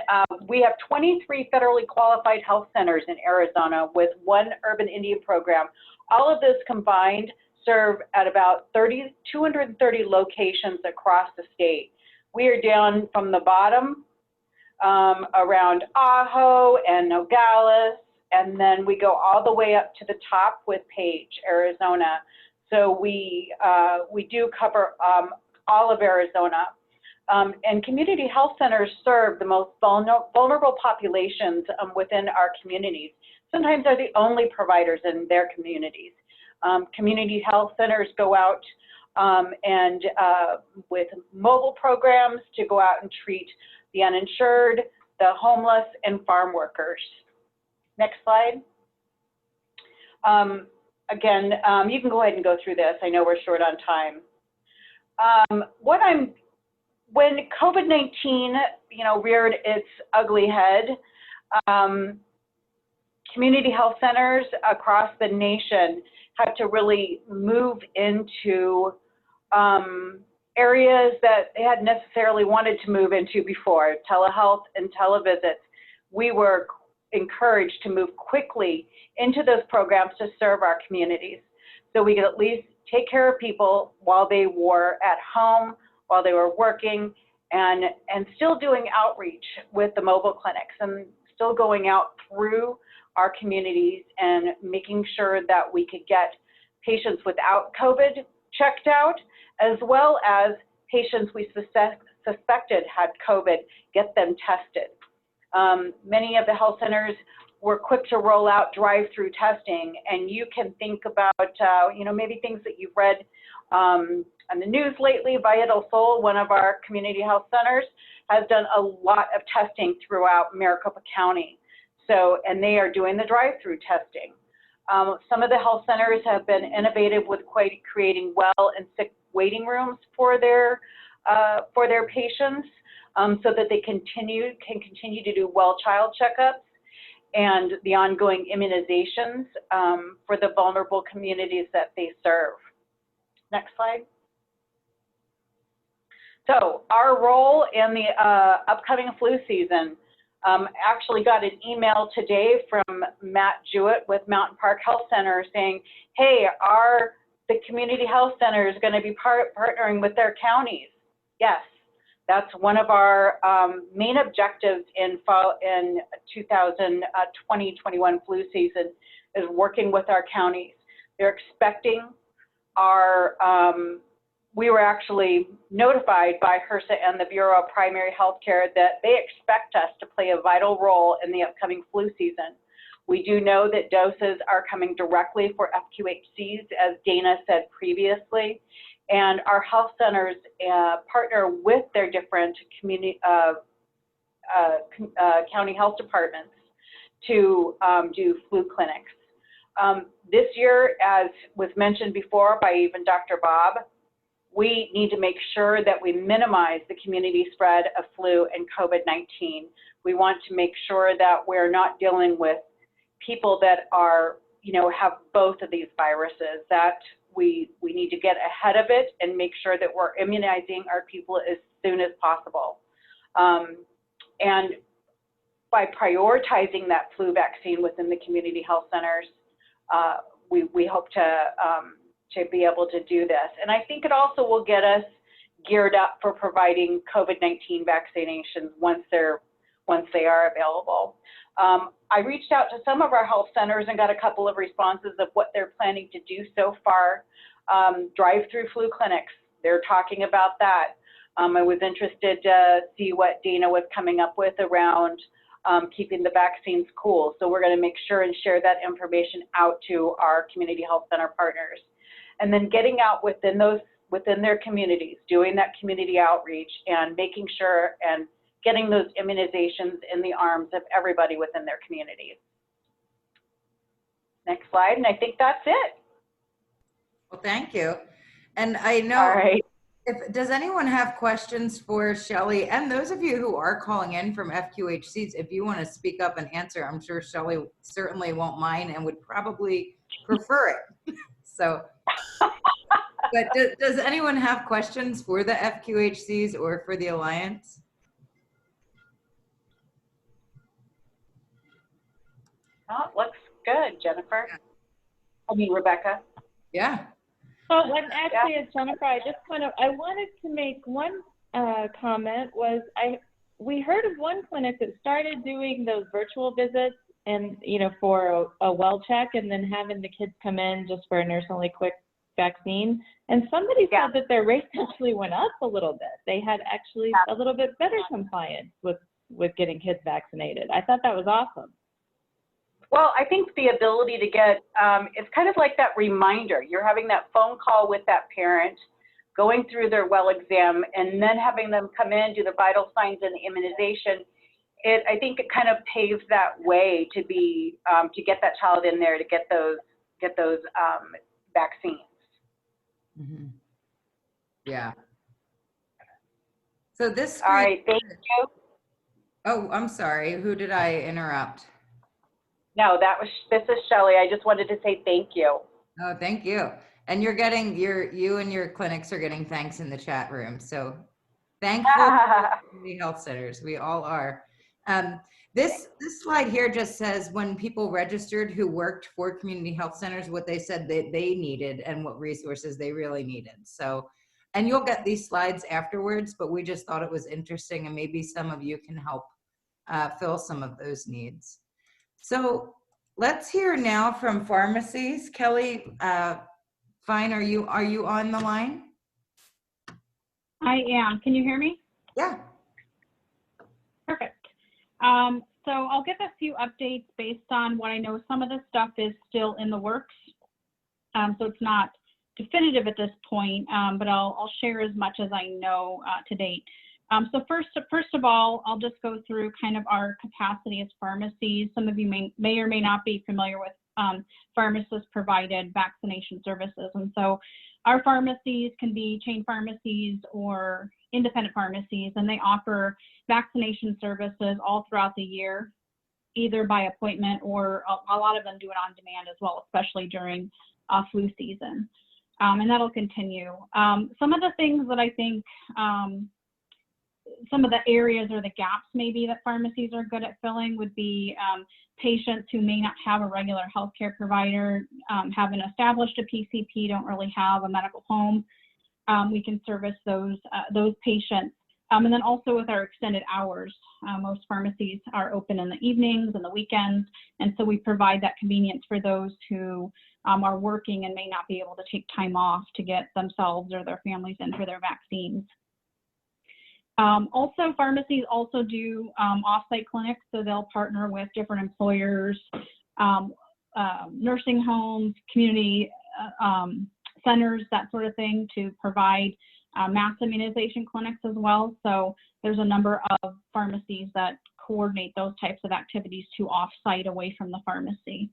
we have 23 federally qualified health centers in Arizona with 1 urban Indian program. All of this combined serve at about 230 locations across the state. We are down from the bottom around Ajo and Nogales, and then we go all the way up to the top with Page, Arizona. So we do cover all of Arizona. And community health centers serve the most vulnerable populations within our communities. Sometimes they're the only providers in their communities. Community health centers go out and with mobile programs to go out and treat the uninsured, the homeless, and farm workers. Next slide. Again, you can go ahead and go through this. I know we're short on time. When COVID-19, reared its ugly head, community health centers across the nation had to really move into areas that they hadn't necessarily wanted to move into before, telehealth and televisits. We were encouraged to move quickly into those programs to serve our communities, so we could at least take care of people while they were at home, while they were working, and still doing outreach with the mobile clinics and still going out through our communities and making sure that we could get patients without COVID checked out, as well as patients we suspected had COVID, get them tested. Many of the health centers were quick to roll out drive-through testing, and you can think about, maybe things that you've read on the news lately. Vital Soul, one of our community health centers, has done a lot of testing throughout Maricopa County. So, and they are doing the drive-through testing. Some of the health centers have been innovative with creating well and sick waiting rooms for their patients, so that they can continue to do well child checkups and the ongoing immunizations for the vulnerable communities that they serve. Next slide. So our role in the upcoming flu season, actually got an email today from Matt Jewett with Mountain Park Health Center saying, hey, the community health center is going to be partnering with their counties. Yes, that's one of our main objectives in 2020-21 flu season, is working with our counties. They're expecting we were actually notified by HRSA and the Bureau of Primary Health Care that they expect us to play a vital role in the upcoming flu season. We do know that doses are coming directly for FQHCs, as Dana said previously, And our health centers partner with their different community county health departments to do flu clinics. This year, as was mentioned before by even Dr. Bob, we need to make sure that we minimize the community spread of flu and COVID-19. We want to make sure that we're not dealing with people that are, have both of these viruses, that we need to get ahead of it and make sure that we're immunizing our people as soon as possible. And by prioritizing that flu vaccine within the community health centers, we hope to be able to do this. And I think it also will get us geared up for providing COVID-19 vaccinations once they are available. I reached out to some of our health centers and got a couple of responses of what they're planning to do so far. Drive-through flu clinics, they're talking about that. I was interested to see what Dana was coming up with around keeping the vaccines cool. So we're going to make sure and share that information out to our community health center partners. And then getting out within their communities, doing that community outreach and making sure and getting those immunizations in the arms of everybody within their communities. Next slide, and I think that's it. Well, thank you. And I know, all right. Does anyone have questions for Shelley? And those of you who are calling in from FQHCs, if you want to speak up and answer, I'm sure Shelley certainly won't mind and would probably prefer it. So, but does anyone have questions for the FQHCs or for the Alliance? Oh, it looks good, Jennifer. I mean, Rebecca. Yeah. Oh, and actually, as Jennifer, I wanted to make one comment. We heard of one clinic that started doing those virtual visits and, for a well check and then having the kids come in just for a nurse-only quick vaccine. And somebody said that their rates actually went up a little bit. They had actually a little bit better compliance with getting kids vaccinated. I thought that was awesome. Well, I think the ability to get, it's kind of like that reminder. You're having that phone call with that parent, going through their well exam, and then having them come in, do the vital signs and the immunization. I think it kind of paves that way to be, to get that child in there to get those vaccines. Mm-hmm. Yeah. So this screen, all right, thank you. Oh, I'm sorry. Who did I interrupt? No, this is Shelley. I just wanted to say thank you. Oh, thank you. And you're getting you and your clinics are getting thanks in the chat room. So thankful for the health centers. We all are. This slide here just says when people registered who worked for community health centers, what they said that they needed and what resources they really needed. So, and you'll get these slides afterwards, but we just thought it was interesting and maybe some of you can help fill some of those needs. So let's hear now from pharmacies. Kelly, fine, are you on the line? I am. Can you hear me? Yeah. Perfect. So I'll give a few updates based on what I know. Some of the stuff is still in the works, so it's not definitive at this point, but I'll share as much as I know to date. So first of all, I'll just go through kind of our capacity as pharmacies. Some of you may or may not be familiar with pharmacist provided vaccination services. And so our pharmacies can be chain pharmacies or independent pharmacies, and they offer vaccination services all throughout the year, either by appointment or a lot of them do it on demand as well, especially during flu season. And that'll continue. Some of the things that I think some of the areas or the gaps maybe that pharmacies are good at filling would be patients who may not have a regular healthcare provider, haven't established a PCP, don't really have a medical home. We can service those patients. And then also with our extended hours, most pharmacies are open in the evenings and the weekends. And so we provide that convenience for those who are working and may not be able to take time off to get themselves or their families in for their vaccines. Also, pharmacies also do off-site clinics, so they'll partner with different employers, nursing homes, community centers, that sort of thing, to provide mass immunization clinics as well. So there's a number of pharmacies that coordinate those types of activities to off-site away from the pharmacy.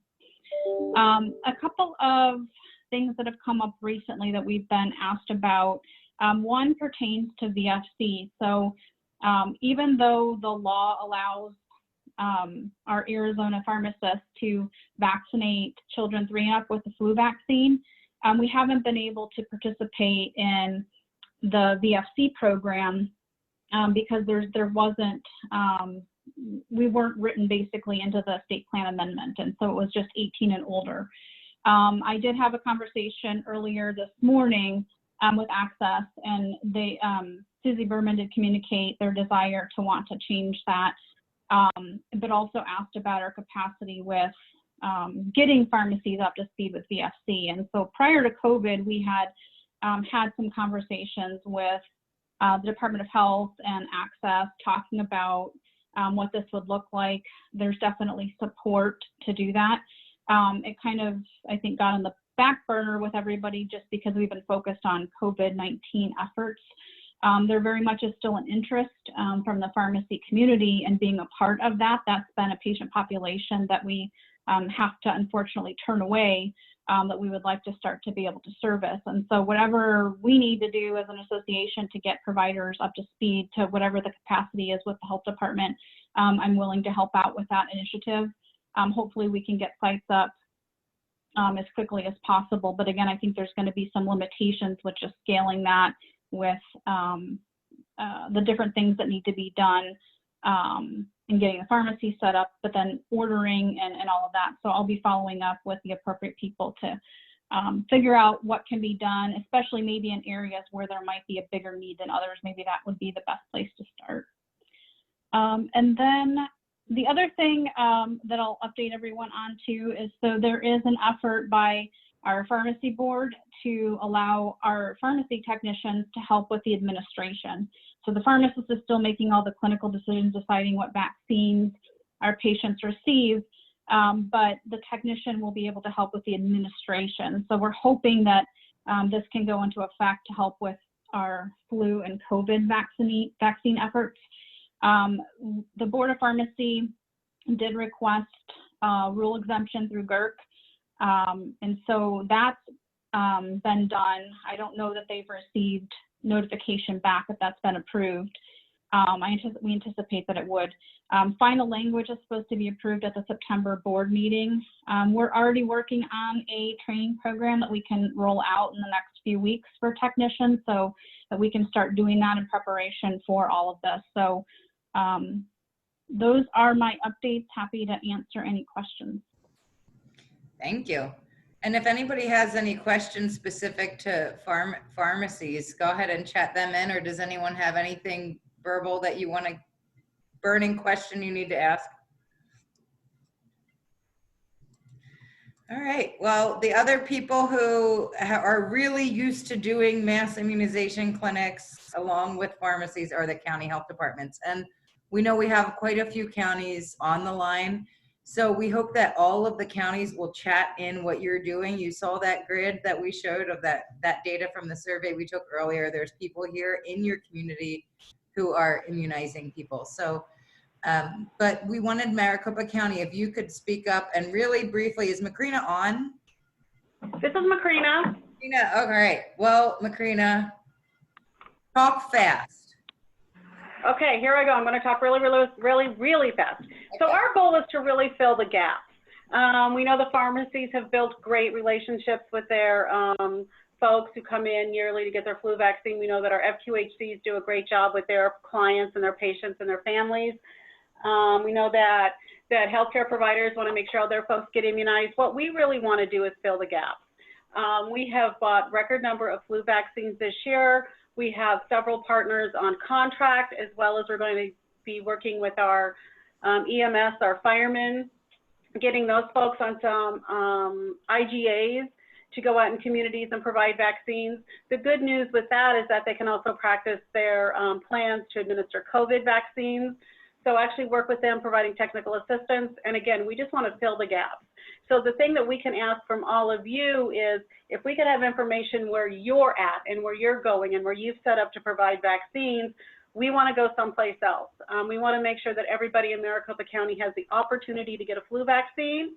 A couple of things that have come up recently that we've been asked about. One pertains to VFC. So even though the law allows our Arizona pharmacists to vaccinate children 3 and up with the flu vaccine, we haven't been able to participate in the VFC program because there wasn't, we weren't written basically into the state plan amendment, and so it was just 18 and older. I did have a conversation earlier this morning with Access, and they, Susie Berman did communicate their desire to want to change that, but also asked about our capacity with getting pharmacies up to speed with VFC. And so prior to COVID, we had had some conversations with the Department of Health and Access talking about what this would look like. There's definitely support to do that. It kind of, I think, got on the back burner with everybody just because we've been focused on COVID-19 efforts. There very much is still an interest from the pharmacy community in being a part of that. That's been a patient population that we have to unfortunately turn away, that we would like to start to be able to service. And so whatever we need to do as an association to get providers up to speed to whatever the capacity is with the health department, I'm willing to help out with that initiative. Hopefully we can get sites up as quickly as possible. But again, I think there's going to be some limitations with just scaling that with the different things that need to be done and getting the pharmacy set up, but then ordering and all of that. So I'll be following up with the appropriate people to figure out what can be done, especially maybe in areas where there might be a bigger need than others. Maybe that would be the best place to start. And then the other thing that I'll update everyone on too is, so there is an effort by our pharmacy board to allow our pharmacy technicians to help with the administration. So the pharmacist is still making all the clinical decisions, deciding what vaccines our patients receive, but the technician will be able to help with the administration. So we're hoping that this can go into effect to help with our flu and COVID vaccine efforts. The Board of Pharmacy did request rule exemption through GERC, and so that's been done. I don't know that they've received notification back if that's been approved. We anticipate that it would. Final language is supposed to be approved at the September board meeting. We're already working on a training program that we can roll out in the next few weeks for technicians, so that we can start doing that in preparation for all of this. So those are my updates. Happy to answer any questions. Thank you. And if anybody has any questions specific to pharmacies, go ahead and chat them in, or does anyone have anything verbal that you want to, burning question you need to ask? All right, well, the other people who are really used to doing mass immunization clinics along with pharmacies are the county health departments. And we know we have quite a few counties on the line. So we hope that all of the counties will chat in what you're doing. You saw that grid that we showed of that data from the survey we took earlier. There's people here in your community who are immunizing people. So, but we wanted Maricopa County, if you could speak up and really briefly, is Macrina on? This is Macrina. Macrina, all right. Well, Macrina, talk fast. Okay, here I go. I'm going to talk really fast. So our goal is to really fill the gaps. We know the pharmacies have built great relationships with their folks who come in yearly to get their flu vaccine. We know that our FQHCs do a great job with their clients and their patients and their families. We know that healthcare providers want to make sure all their folks get immunized. What we really want to do is fill the gaps. We have bought record number of flu vaccines this year. We have several partners on contract, as well as we're going to be working with our EMS, our firemen, getting those folks on some IGAs to go out in communities and provide vaccines. The good news with that is that they can also practice their plans to administer COVID vaccines. So actually work with them providing technical assistance. And again, we just want to fill the gaps. So the thing that we can ask from all of you is if we could have information where you're at and where you're going and where you've set up to provide vaccines, we want to go someplace else. We want to make sure that everybody in Maricopa County has the opportunity to get a flu vaccine.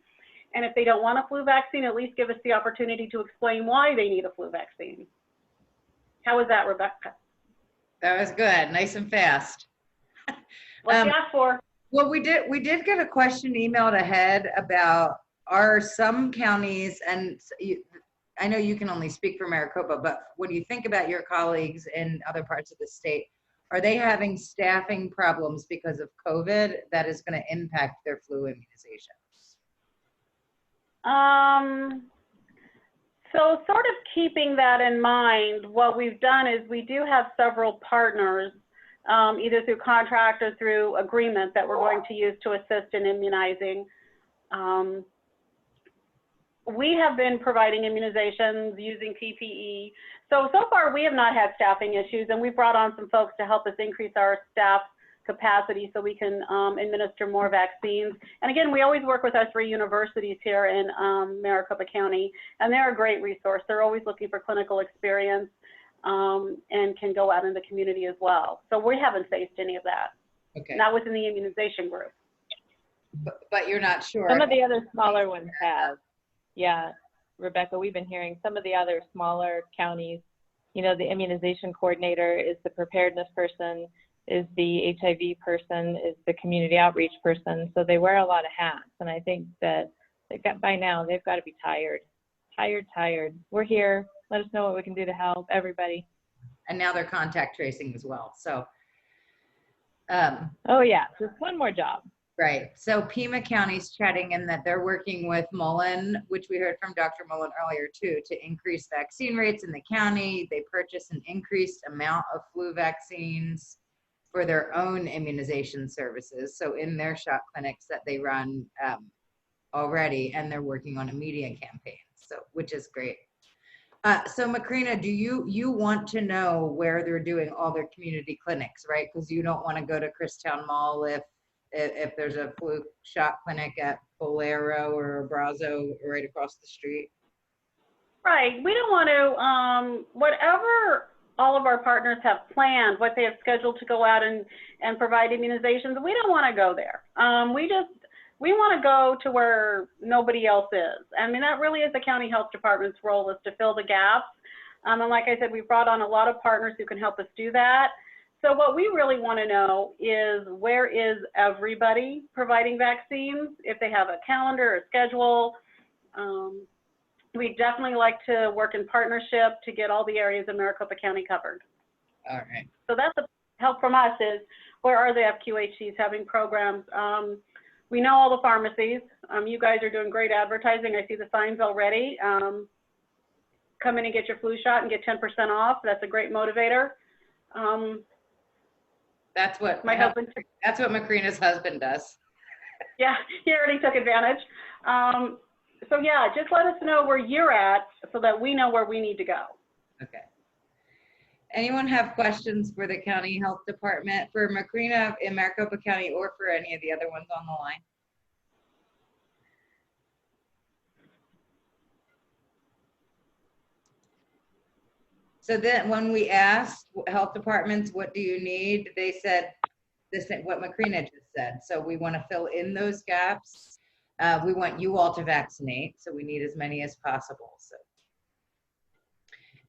And if they don't want a flu vaccine, at least give us the opportunity to explain why they need a flu vaccine. How was that, Rebecca? That was good, nice and fast. What's you asked for? Well, we did get a question emailed ahead about, are some counties, and I know you can only speak for Maricopa, but when you think about your colleagues in other parts of the state, are they having staffing problems because of COVID that is going to impact their flu immunizations? So sort of keeping that in mind, what we've done is we do have several partners, either through contract or through agreement, that we're going to use to assist in immunizing. We have been providing immunizations using PPE. So far we have not had staffing issues, and we've brought on some folks to help us increase our staff capacity so we can administer more vaccines. And again, we always work with our 3 universities here in Maricopa County, and they're a great resource. They're always looking for clinical experience and can go out in the community as well. So we haven't faced any of that. Okay. Not within the immunization group. But you're not sure. Some of the other smaller ones have. Yeah, Rebecca, we've been hearing some of the other smaller counties, you know, the immunization coordinator is the preparedness person, is the HIV person, is the community outreach person. So they wear a lot of hats. And I think that by now they've got to be tired. We're here. Let us know what we can do to help everybody. And now they're contact tracing as well. So. Oh yeah, just one more job. Right. So Pima County's chatting in that they're working with Mullen, which we heard from Dr. Mullen earlier too, to increase vaccine rates in the county. They purchase an increased amount of flu vaccines for their own immunization services. So in their shot clinics that they run already, and they're working on a media campaign, so which is great. So Macrina, do you want to know where they're doing all their community clinics, right? Because you don't want to go to Christown Mall if there's a flu shot clinic at Bolero or Abrazo right across the street. Right. We don't want to, whatever all of our partners have planned, what they have scheduled to go out and provide immunizations, we don't want to go there. We want to go to where nobody else is. I mean, that really is the county health department's role, is to fill the gaps. And like I said, we've brought on a lot of partners who can help us do that. So what we really want to know is, where is everybody providing vaccines? If they have a calendar or schedule. We definitely like to work in partnership to get all the areas of Maricopa County covered. All right. So that's the help from us, is where are the FQHCs having programs? We know all the pharmacies. You guys are doing great advertising. I see the signs already. Come in and get your flu shot and get 10% off. That's a great motivator. That's what my husband. That's what Macrina's husband does. Yeah, he already took advantage. So yeah, just let us know where you're at so that we know where we need to go. Okay. Anyone have questions for the county health department, for Macrina in Maricopa County, or for any of the other ones on the line? So then when we asked health departments, what do you need? They said this, what Macrina just said. So we want to fill in those gaps. We want you all to vaccinate. So we need as many as possible. So,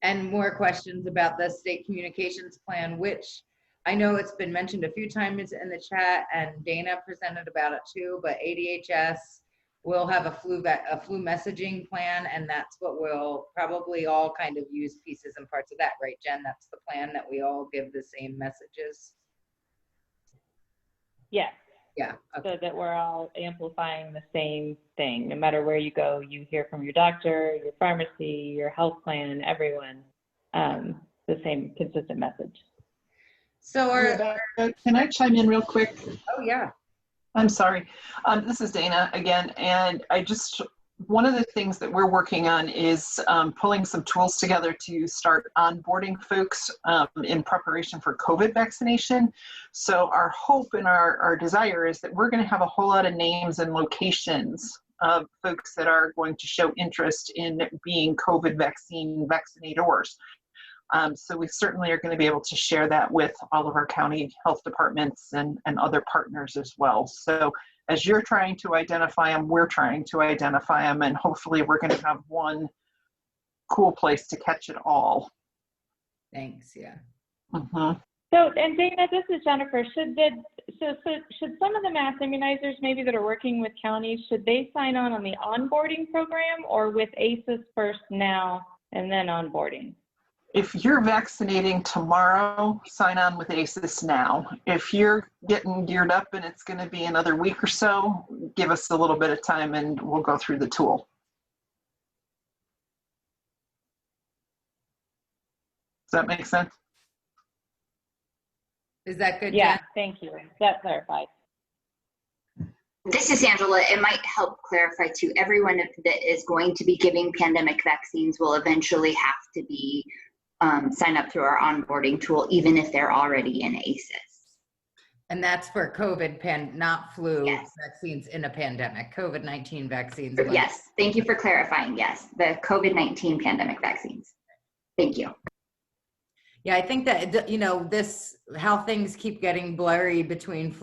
and more questions about the state communications plan, which I know it's been mentioned a few times in the chat, and Dana presented about it too, but ADHS will have a flu messaging plan, and that's what we'll probably all kind of use pieces and parts of that, right, Jen? That's the plan, that we all give the same messages. Yes. Yeah. Okay. So that we're all amplifying the same thing. No matter where you go, you hear from your doctor, your pharmacy, your health plan, everyone, the same consistent message. So can I chime in real quick? Oh yeah. I'm sorry. This is Dana again, and one of the things that we're working on is pulling some tools together to start onboarding folks in preparation for COVID vaccination. So our hope and our desire is that we're going to have a whole lot of names and locations of folks that are going to show interest in being COVID vaccinators. So we certainly are going to be able to share that with all of our county health departments and other partners as well. So as you're trying to identify them, we're trying to identify them, and hopefully we're going to have one cool place to catch it all. Thanks, yeah. Mm-hmm. So, and Dana, this is Jennifer. Should some of the mass immunizers maybe that are working with counties, should they sign on the onboarding program, or with ACEs first now and then onboarding? If you're vaccinating tomorrow, sign on with ACEs now. If you're getting geared up and it's going to be another week or so, give us a little bit of time and we'll go through the tool. Does that make sense? Is that good? Yeah, Jen? thank you. That clarifies. This is Angela. It might help clarify too. Everyone that is going to be giving pandemic vaccines will eventually have to be sign up through our onboarding tool, even if they're already in ACEs. And that's for COVID, not flu vaccines in a pandemic, COVID-19 vaccines. Yes, thank you for clarifying. Yes, the COVID-19 pandemic vaccines. Thank you. Yeah, I think that, you know, how things keep getting blurry between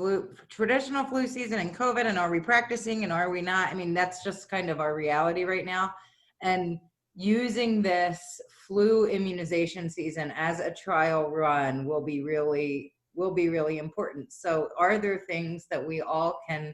traditional flu season and COVID, and are we practicing and are we not? I mean, that's just kind of our reality right now. And using this flu immunization season as a trial run will be really important. So are there things that we all can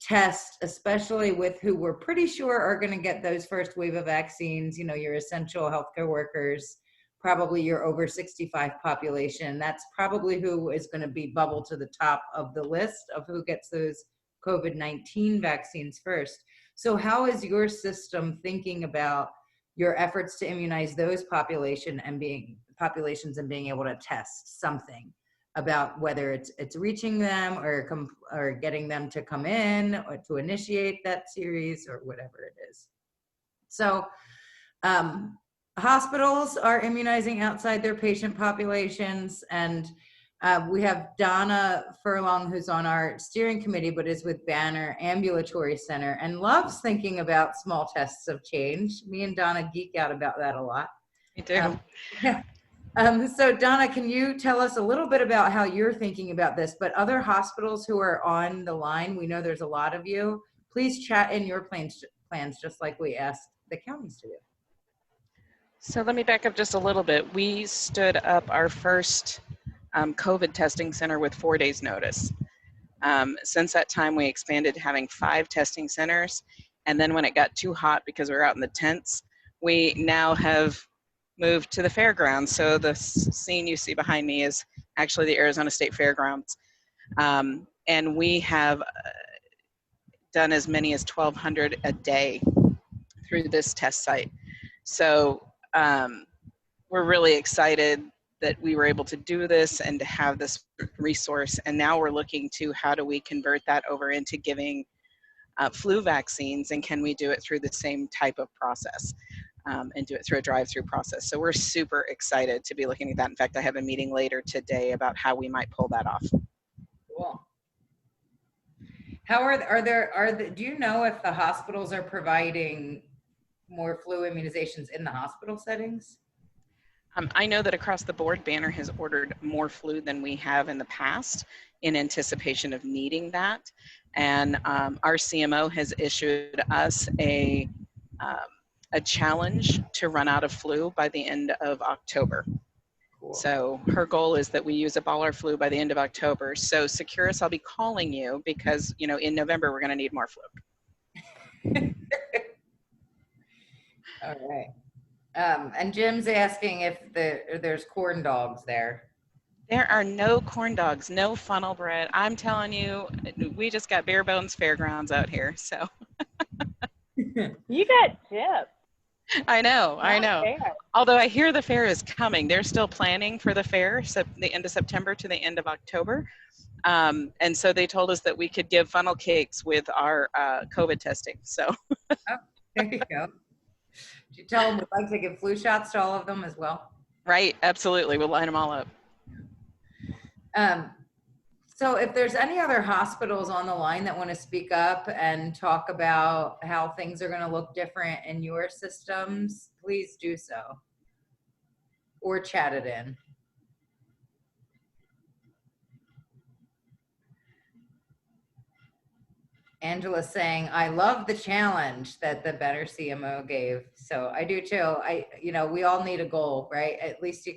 test, especially with who we're pretty sure are going to get those first wave of vaccines, you know, your essential healthcare workers, probably your over 65 population. That's probably who is going to be bubble to the top of the list of who gets those COVID-19 vaccines first. So how is your system thinking about your efforts to immunize those populations and being able to test something about whether it's reaching them or getting them to come in or to initiate that series or whatever it is. So hospitals are immunizing outside their patient populations, and we have Donna Furlong, who's on our steering committee, but is with Banner Ambulatory Center and loves thinking about small tests of change. Me and Donna geek out about that a lot. Me too. So Donna, can you tell us a little bit about how you're thinking about this, but other hospitals who are on the line, we know there's a lot of you, please chat in your plans just like we asked the counties to do. So let me back up just a little bit. We stood up our first COVID testing center with 4 days notice. Since that time, we expanded to having 5 testing centers. And then when it got too hot because we were out in the tents, we now have moved to the fairgrounds. So the scene you see behind me is actually the Arizona State Fairgrounds. And we have done as many as 1,200 a day through this test site. So we're really excited that we were able to do this and to have this resource. And now we're looking to how do we convert that over into giving flu vaccines, and can we do it through the same type of process and do it through a drive-through process. So we're super excited to be looking at that. In fact, I have a meeting later today about how we might pull that off. Cool. How do you know if the hospitals are providing more flu immunizations in the hospital settings? I know that across the board, Banner has ordered more flu than we have in the past in anticipation of needing that. And our CMO has issued us a challenge to run out of flu by the end of October. Cool. So her goal is that we use up all our flu by the end of October. So Securus, I'll be calling you because, you know, in November, we're going to need more flu. All right. And Jim's asking if there's corn dogs there. There are no corn dogs, no funnel bread. I'm telling you, we just got bare bones fairgrounds out here. So you got chips. I know. Fair. Although I hear the fair is coming. They're still planning for the fair, so the end of September to the end of October. And so they told us that we could give funnel cakes with our COVID testing. So there you go. Did you tell them we'd like to give flu shots to all of them as well? Right, absolutely. We'll line them all up. So if there's any other hospitals on the line that want to speak up and talk about how things are going to look different in your systems, please do so. Or chat it in. Angela's saying, I love the challenge that the Better CMO gave. So I do too. We all need a goal, right? At least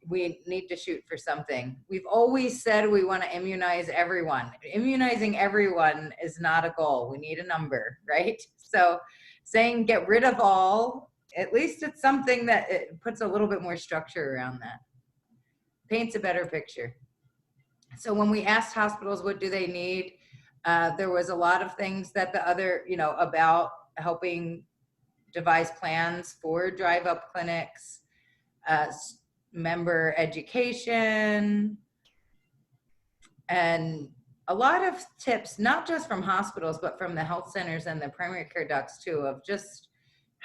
we need to shoot for something. We've always said we want to immunize everyone. Immunizing everyone is not a goal. We need a number, right? So saying get rid of all, at least it's something that it puts a little bit more structure around that. Paints a better picture. So when we asked hospitals what do they need, there was a lot of things that about helping devise plans for drive-up clinics, member education, and a lot of tips, not just from hospitals, but from the health centers and the primary care docs too, of just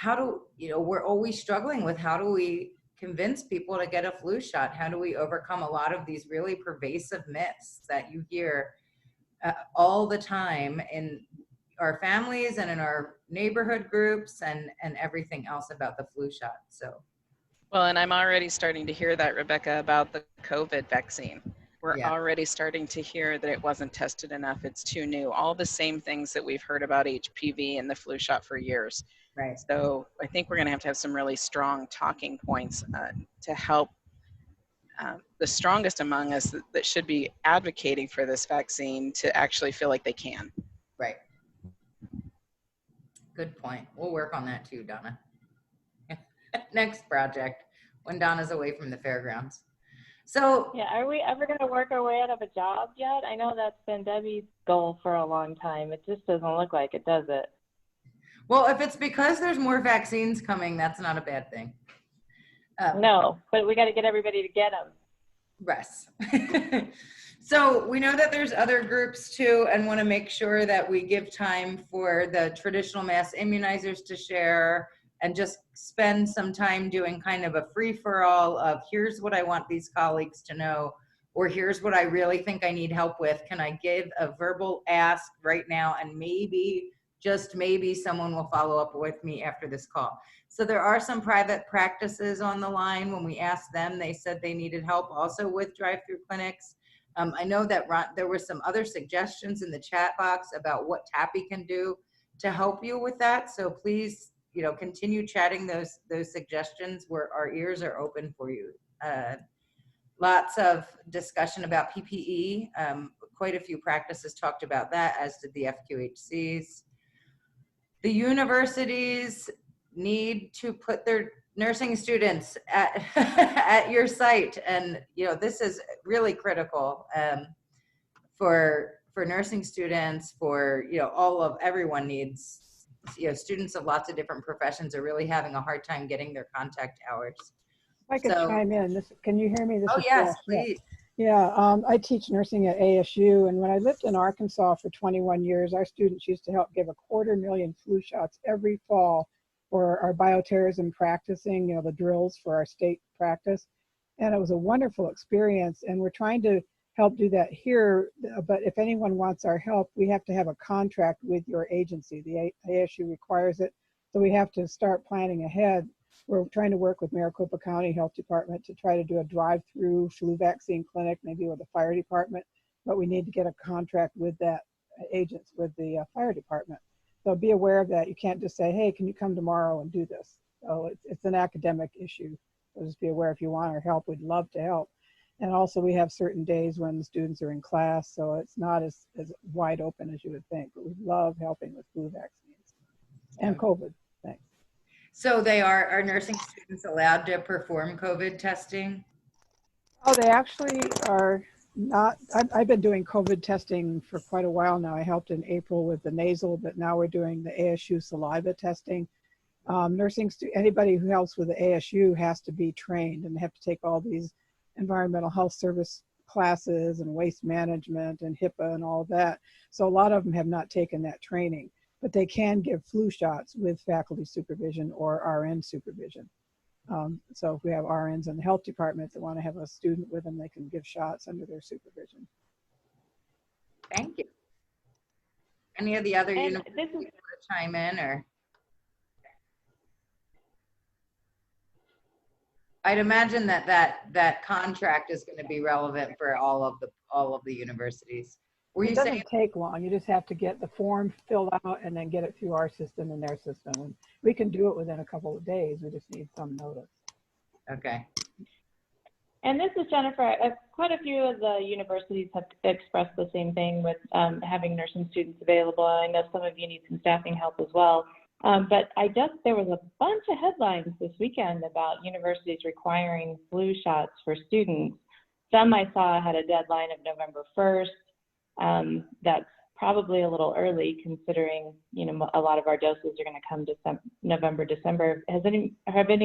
we're always struggling with how do we convince people to get a flu shot? How do we overcome a lot of these really pervasive myths that you hear all the time in our families and in our neighborhood groups and everything else about the flu shot. So. Well, and I'm already starting to hear that, Rebecca, about the COVID vaccine. We're already starting to hear that it wasn't tested enough. It's too new. All the same things that we've heard about HPV and the flu shot for years. Right. So I think we're going to have some really strong talking points to help the strongest among us that should be advocating for this vaccine to actually feel like they can. Right. Good point. We'll work on that too, Donna. Next project, when Donna's away from the fairgrounds. So yeah, are we ever going to work our way out of a job yet? I know that's been Debbie's goal for a long time. It just doesn't look like it, does it? Well, if it's because there's more vaccines coming, that's not a bad thing. No, but we got to get everybody to get them. Yes. So we know that there's other groups too, and want to make sure that we give time for the traditional mass immunizers to share and just spend some time doing kind of a free-for-all of here's what I want these colleagues to know, or here's what I really think I need help with. Can I give a verbal ask right now? And maybe, just maybe, someone will follow up with me after this call. So there are some private practices on the line. When we asked them, they said they needed help also with drive-through clinics. I know that there were some other suggestions in the chat box about what TAPI can do to help you with that. So please, continue chatting those suggestions, where our ears are open for you. Lots of discussion about PPE. Quite a few practices talked about that, as did the FQHCs. The universities need to put their nursing students at your site, and this is really critical for nursing students. For everyone needs. Students of lots of different professions are really having a hard time getting their contact hours. If I could chime in. Can you hear me? Oh, yes, please. Yeah, I teach nursing at ASU, and when I lived in Arkansas for 21 years, our students used to help give 250,000 flu shots every fall for our bioterrorism practicing, the drills for our state practice. And it was a wonderful experience, and we're trying to help do that here, but if anyone wants our help, we have to have a contract with your agency. The ASU requires it, so we have to start planning ahead. We're trying to work with Maricopa County Health Department to try to do a drive-through flu vaccine clinic, maybe with the fire department, but we need to get a contract with that with the fire department. So be aware of that. You can't just say, hey, can you come tomorrow and do this? So it's an academic issue. So just be aware, if you want our help, we'd love to help. And also we have certain days when the students are in class, so it's not as wide open as you would think, but we love helping with flu vaccines and COVID. Thanks. So are nursing students allowed to perform COVID testing? Oh, they actually are not. I've been doing COVID testing for quite a while now. I helped in April with the nasal, but now we're doing the ASU saliva testing. Anybody who helps with the ASU has to be trained, and they have to take all these environmental health service classes and waste management and HIPAA and all that. So a lot of them have not taken that training, but they can give flu shots with faculty supervision or RN supervision. So if we have RNs in the health department that want to have a student with them, they can give shots under their supervision. Thank you. Any of the other And universities this is want to chime in, or? I'd imagine that contract is going to be relevant for all of the universities. Were you It saying? doesn't take long. You just have to get the form filled out and then get it through our system and their system. And we can do it within a couple of days. We just need some notice. Okay. And this is Jennifer. Quite a few of the universities have expressed the same thing with having nursing students available. I know some of you need some staffing help as well. But there was a bunch of headlines this weekend about universities requiring flu shots for students. Some I saw had a deadline of November 1st. That's probably a little early considering, a lot of our doses are going to come November, December. Have any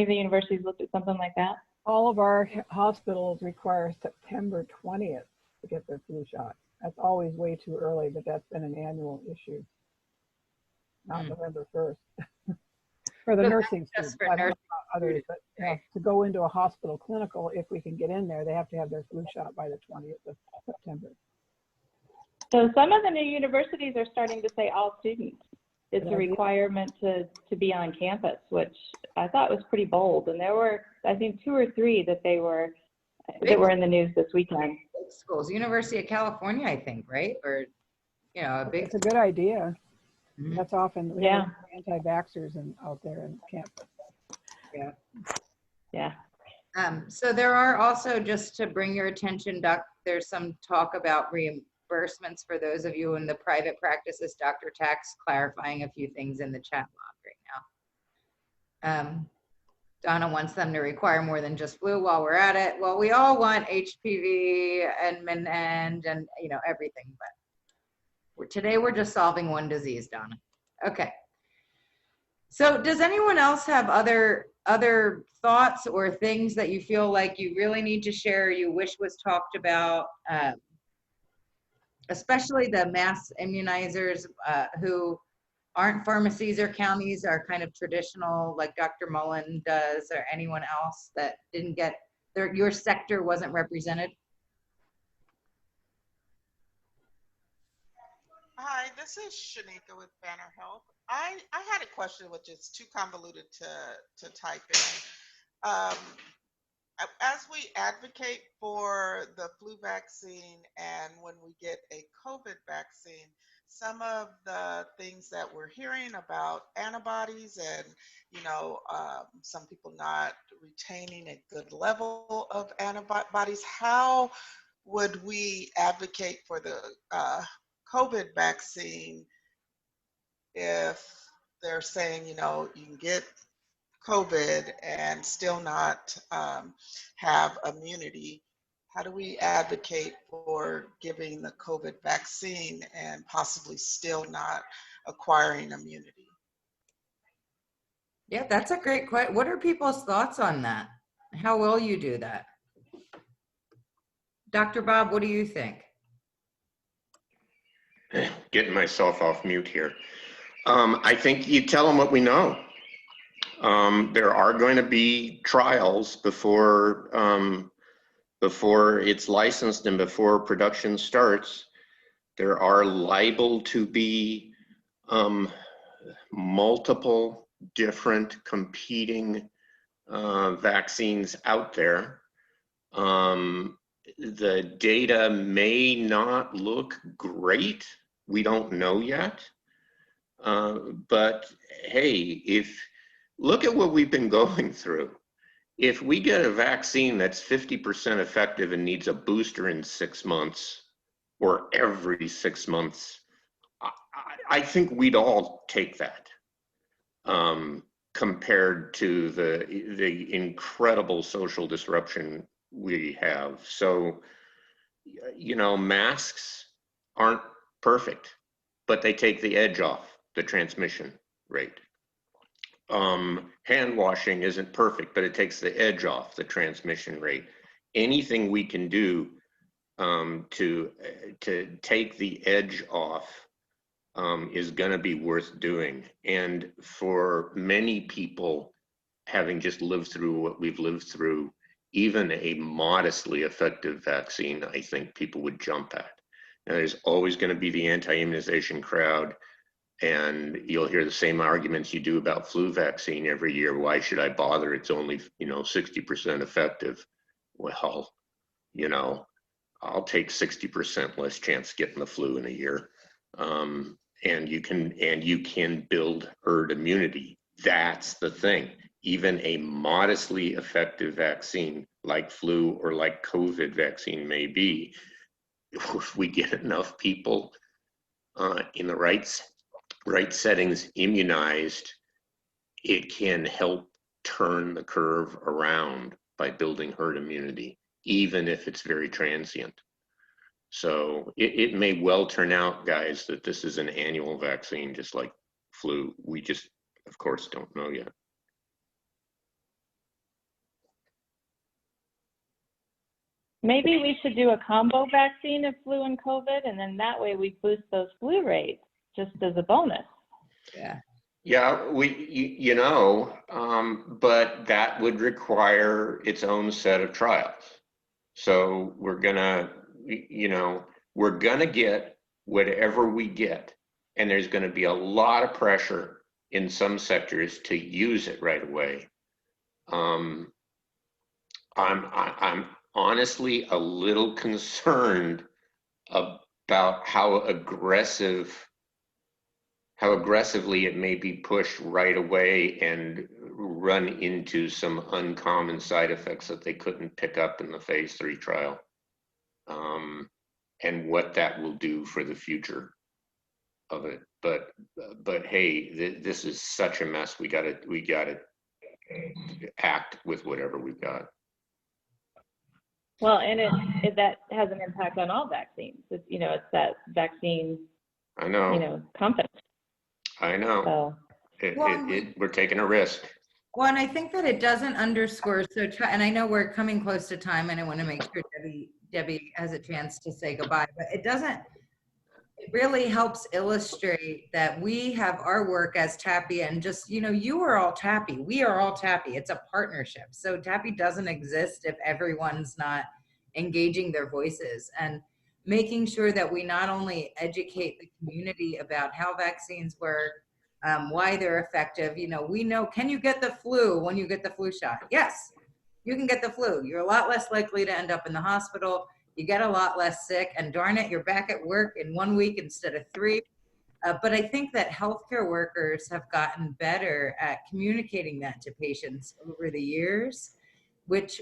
of the universities looked at something like that? All of our hospitals require September 20th to get their flu shots. That's always way too early, but that's been an annual issue. Not November 1st. For the nursing students, I don't know about others, but to go into a hospital clinical, if we can get in there, they have to have their flu shot by the 20th of September. So some of the new universities are starting to say all students. It's a requirement to be on campus, which I thought was pretty bold. And there were, I think, 2 or 3 that were in the news this weekend. Schools, University of California, I think, right? Or, It's a good idea. Mm-hmm. That's often we have anti-vaxxers out there in campus. Yeah. Yeah. So there are also, just to bring your attention, Doc, there's some talk about reimbursements for those of you in the private practices. Dr. Tax clarifying a few things in the chat log right now. Donna wants them to require more than just flu while we're at it. Well, we all want HPV and everything, but today we're just solving one disease, Donna. Okay. So does anyone else have other thoughts or things that you feel like you really need to share, you wish was talked about, especially the mass immunizers who aren't pharmacies or counties, are kind of traditional, like Dr. Mullen does, or anyone else that didn't get your sector wasn't represented? Hi, this is Shanika with Banner Health. I had a question which is too convoluted to type in. As we advocate for the flu vaccine and when we get a COVID vaccine, some of the things that we're hearing about antibodies and, some people not retaining a good level of antibodies, how would we advocate for the COVID vaccine if they're saying, you can get COVID and still not have immunity? How do we advocate for giving the COVID vaccine and possibly still not acquiring immunity? Yeah, that's a great question. What are people's thoughts on that? How will you do that? Dr. Bob, what do you think? Getting myself off mute here. I think you tell them what we know. There are going to be trials before it's licensed and before production starts. There are liable to be multiple different competing vaccines out there. The data may not look great. We don't know yet. But hey, look at what we've been going through. If we get a vaccine that's 50% effective and needs a booster in 6 months or every 6 months, I think we'd all take that compared to the incredible social disruption we have. So, masks aren't perfect, but they take the edge off the transmission rate. Hand washing isn't perfect, but it takes the edge off the transmission rate. Anything we can do to take the edge off is going to be worth doing. And for many people, having just lived through what we've lived through, even a modestly effective vaccine, I think people would jump at. Now, there's always going to be the anti-immunization crowd, and you'll hear the same arguments you do about flu vaccine every year. Why should I bother? It's only, 60% effective. Well, I'll take 60% less chance of getting the flu in a year. And you can build herd immunity. That's the thing. Even a modestly effective vaccine like flu or like COVID vaccine may be, if we get enough people in the right settings immunized, it can help turn the curve around by building herd immunity, even if it's very transient. So it may well turn out, guys, that this is an annual vaccine, just like flu. We just, of course, don't know yet. Maybe we should do a combo vaccine of flu and COVID, and then that way we boost those flu rates just as a bonus. Yeah. Yeah, but that would require its own set of trials. So we're gonna get whatever we get, and there's gonna be a lot of pressure in some sectors to use it right away. I'm honestly a little concerned about how aggressively it may be pushed right away and run into some uncommon side effects that they couldn't pick up in the phase 3 trial, and what that will do for the future of it. But hey, this is such a mess. We gotta act with whatever we've got. Well, and that has an impact on all vaccines. It's that vaccine. I know. Confidence. I know. So. We're taking a risk. Well, and I think that it doesn't underscore. And I know we're coming close to time, and I want to make sure Debbie has a chance to say goodbye. But it really helps illustrate that we have our work as TAPI, and just, you are all TAPI. We are all TAPI. It's a partnership. So TAPI doesn't exist if everyone's not engaging their voices, and making sure that we not only educate the community about how vaccines work, why they're effective. We know, can you get the flu when you get the flu shot? Yes, you can get the flu. You're a lot less likely to end up in the hospital. You get a lot less sick, and darn it, you're back at work in 1 week instead of 3. But I think that healthcare workers have gotten better at communicating that to patients over the years, which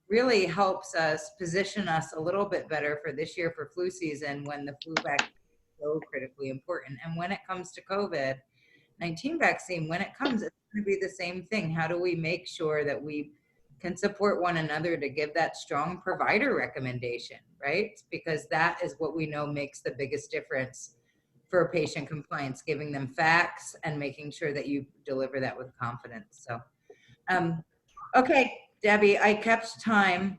really helps us position us a little bit better for this year for flu season, when the flu vaccine is so critically important. And when it comes to COVID-19 vaccine, when it comes, it's going to be the same thing. How do we make sure that we can support one another to give that strong provider recommendation, right? Because that is what we know makes the biggest difference for patient compliance, giving them facts and making sure that you deliver that with confidence. So, okay, Debbie, I kept time.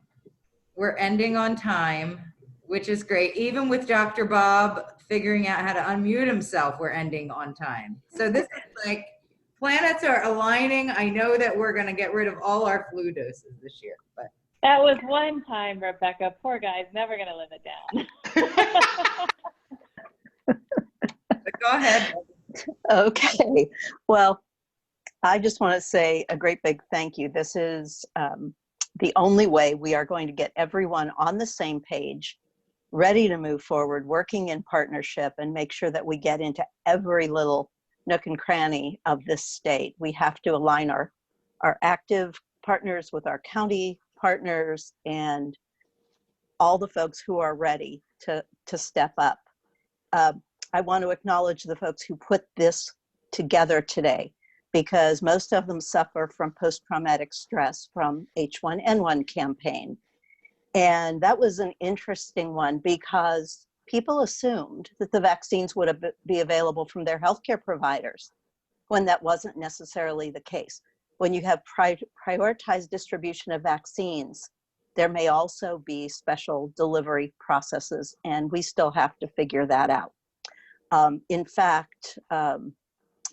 We're ending on time, which is great. Even with Dr. Bob figuring out how to unmute himself, we're ending on time. So this is like, planets are aligning. I know that we're going to get rid of all our flu doses this year, but that was one time, Rebecca. Poor guy's never going to live it down. Go ahead. Okay. Well, I just want to say a great big thank you. This is the only way we are going to get everyone on the same page, ready to move forward, working in partnership, and make sure that we get into every little nook and cranny of this state. We have to align our active partners with our county partners and all the folks who are ready to step up. I want to acknowledge the folks who put this together today, because most of them suffer from post-traumatic stress from H1N1 campaign. And that was an interesting one, because people assumed that the vaccines would be available from their healthcare providers, when that wasn't necessarily the case. When you have prioritized distribution of vaccines, there may also be special delivery processes, and we still have to figure that out. In fact,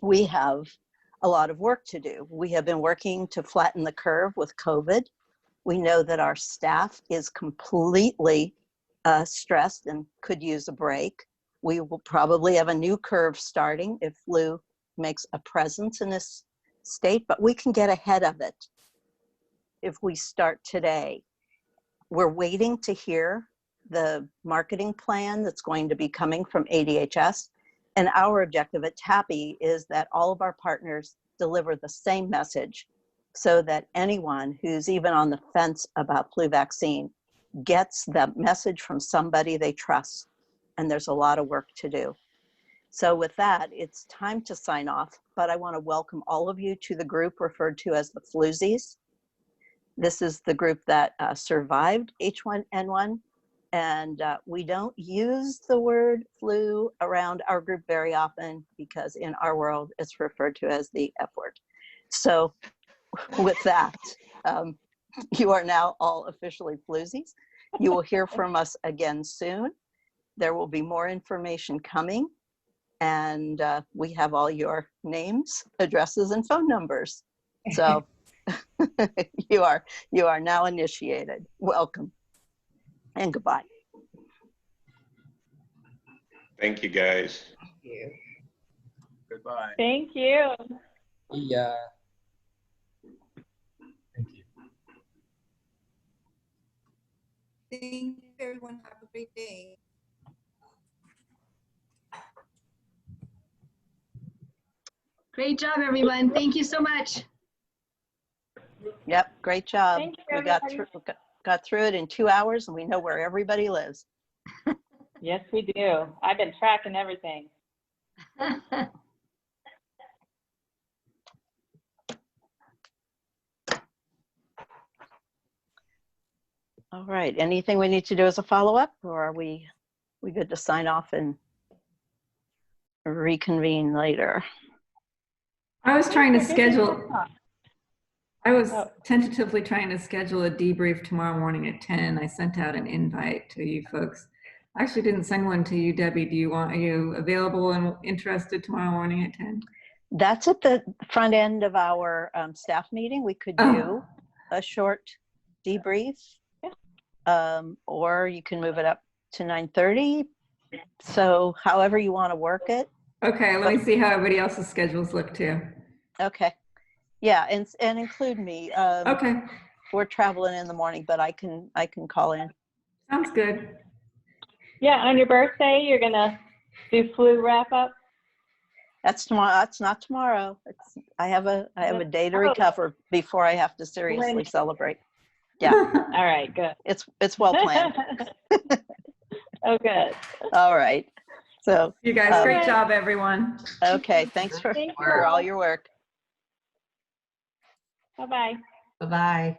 we have a lot of work to do. We have been working to flatten the curve with COVID. We know that our staff is completely stressed and could use a break. We will probably have a new curve starting if flu makes a presence in this state, but we can get ahead of it if we start today. We're waiting to hear the marketing plan that's going to be coming from ADHS. And our objective at TAPI is that all of our partners deliver the same message so that anyone who's even on the fence about flu vaccine gets the message from somebody they trust. And there's a lot of work to do. So with that, it's time to sign off, but I want to welcome all of you to the group referred to as the Floozies. This is the group that survived H1N1, and we don't use the word flu around our group very often because in our world, it's referred to as the F word. So with that, you are now all officially Floozies. You will hear from us again soon. There will be more information coming, and we have all your names, addresses, and phone numbers. So you are now initiated. Welcome and goodbye. Thank you, guys. Thank you. Goodbye. Thank you. Yeah. Thank you, everyone. Have a great day. Great job, everyone. Thank you so much. Yep, great job. Thank you, We got through it in 2 hours, and we know where everybody lives. Yes, we do. I've been tracking everything. All right, anything we need to do as a follow-up, or are we good to sign off and reconvene later? I was trying to schedule, I was tentatively trying to schedule a debrief tomorrow morning at 10. I sent out an invite to you folks. I actually didn't send one to you, Debbie. Are you available and interested tomorrow morning at 10? That's at the front end of our staff meeting. We could do a short debrief, or you can move it up to 9:30. So however you want to work it. Okay, let me see how everybody else's schedules look too. Okay. Yeah, and include me. Okay. We're traveling in the morning, but I can call in. Sounds good. Yeah, on your birthday, you're gonna do flu wrap up? That's tomorrow. That's not tomorrow. I have a day to recover before I have to seriously celebrate. Yeah. All right, good. It's well planned. Oh, good. All right. So you guys, great job, everyone. Okay, thanks for all your work. Bye-bye. Bye-bye.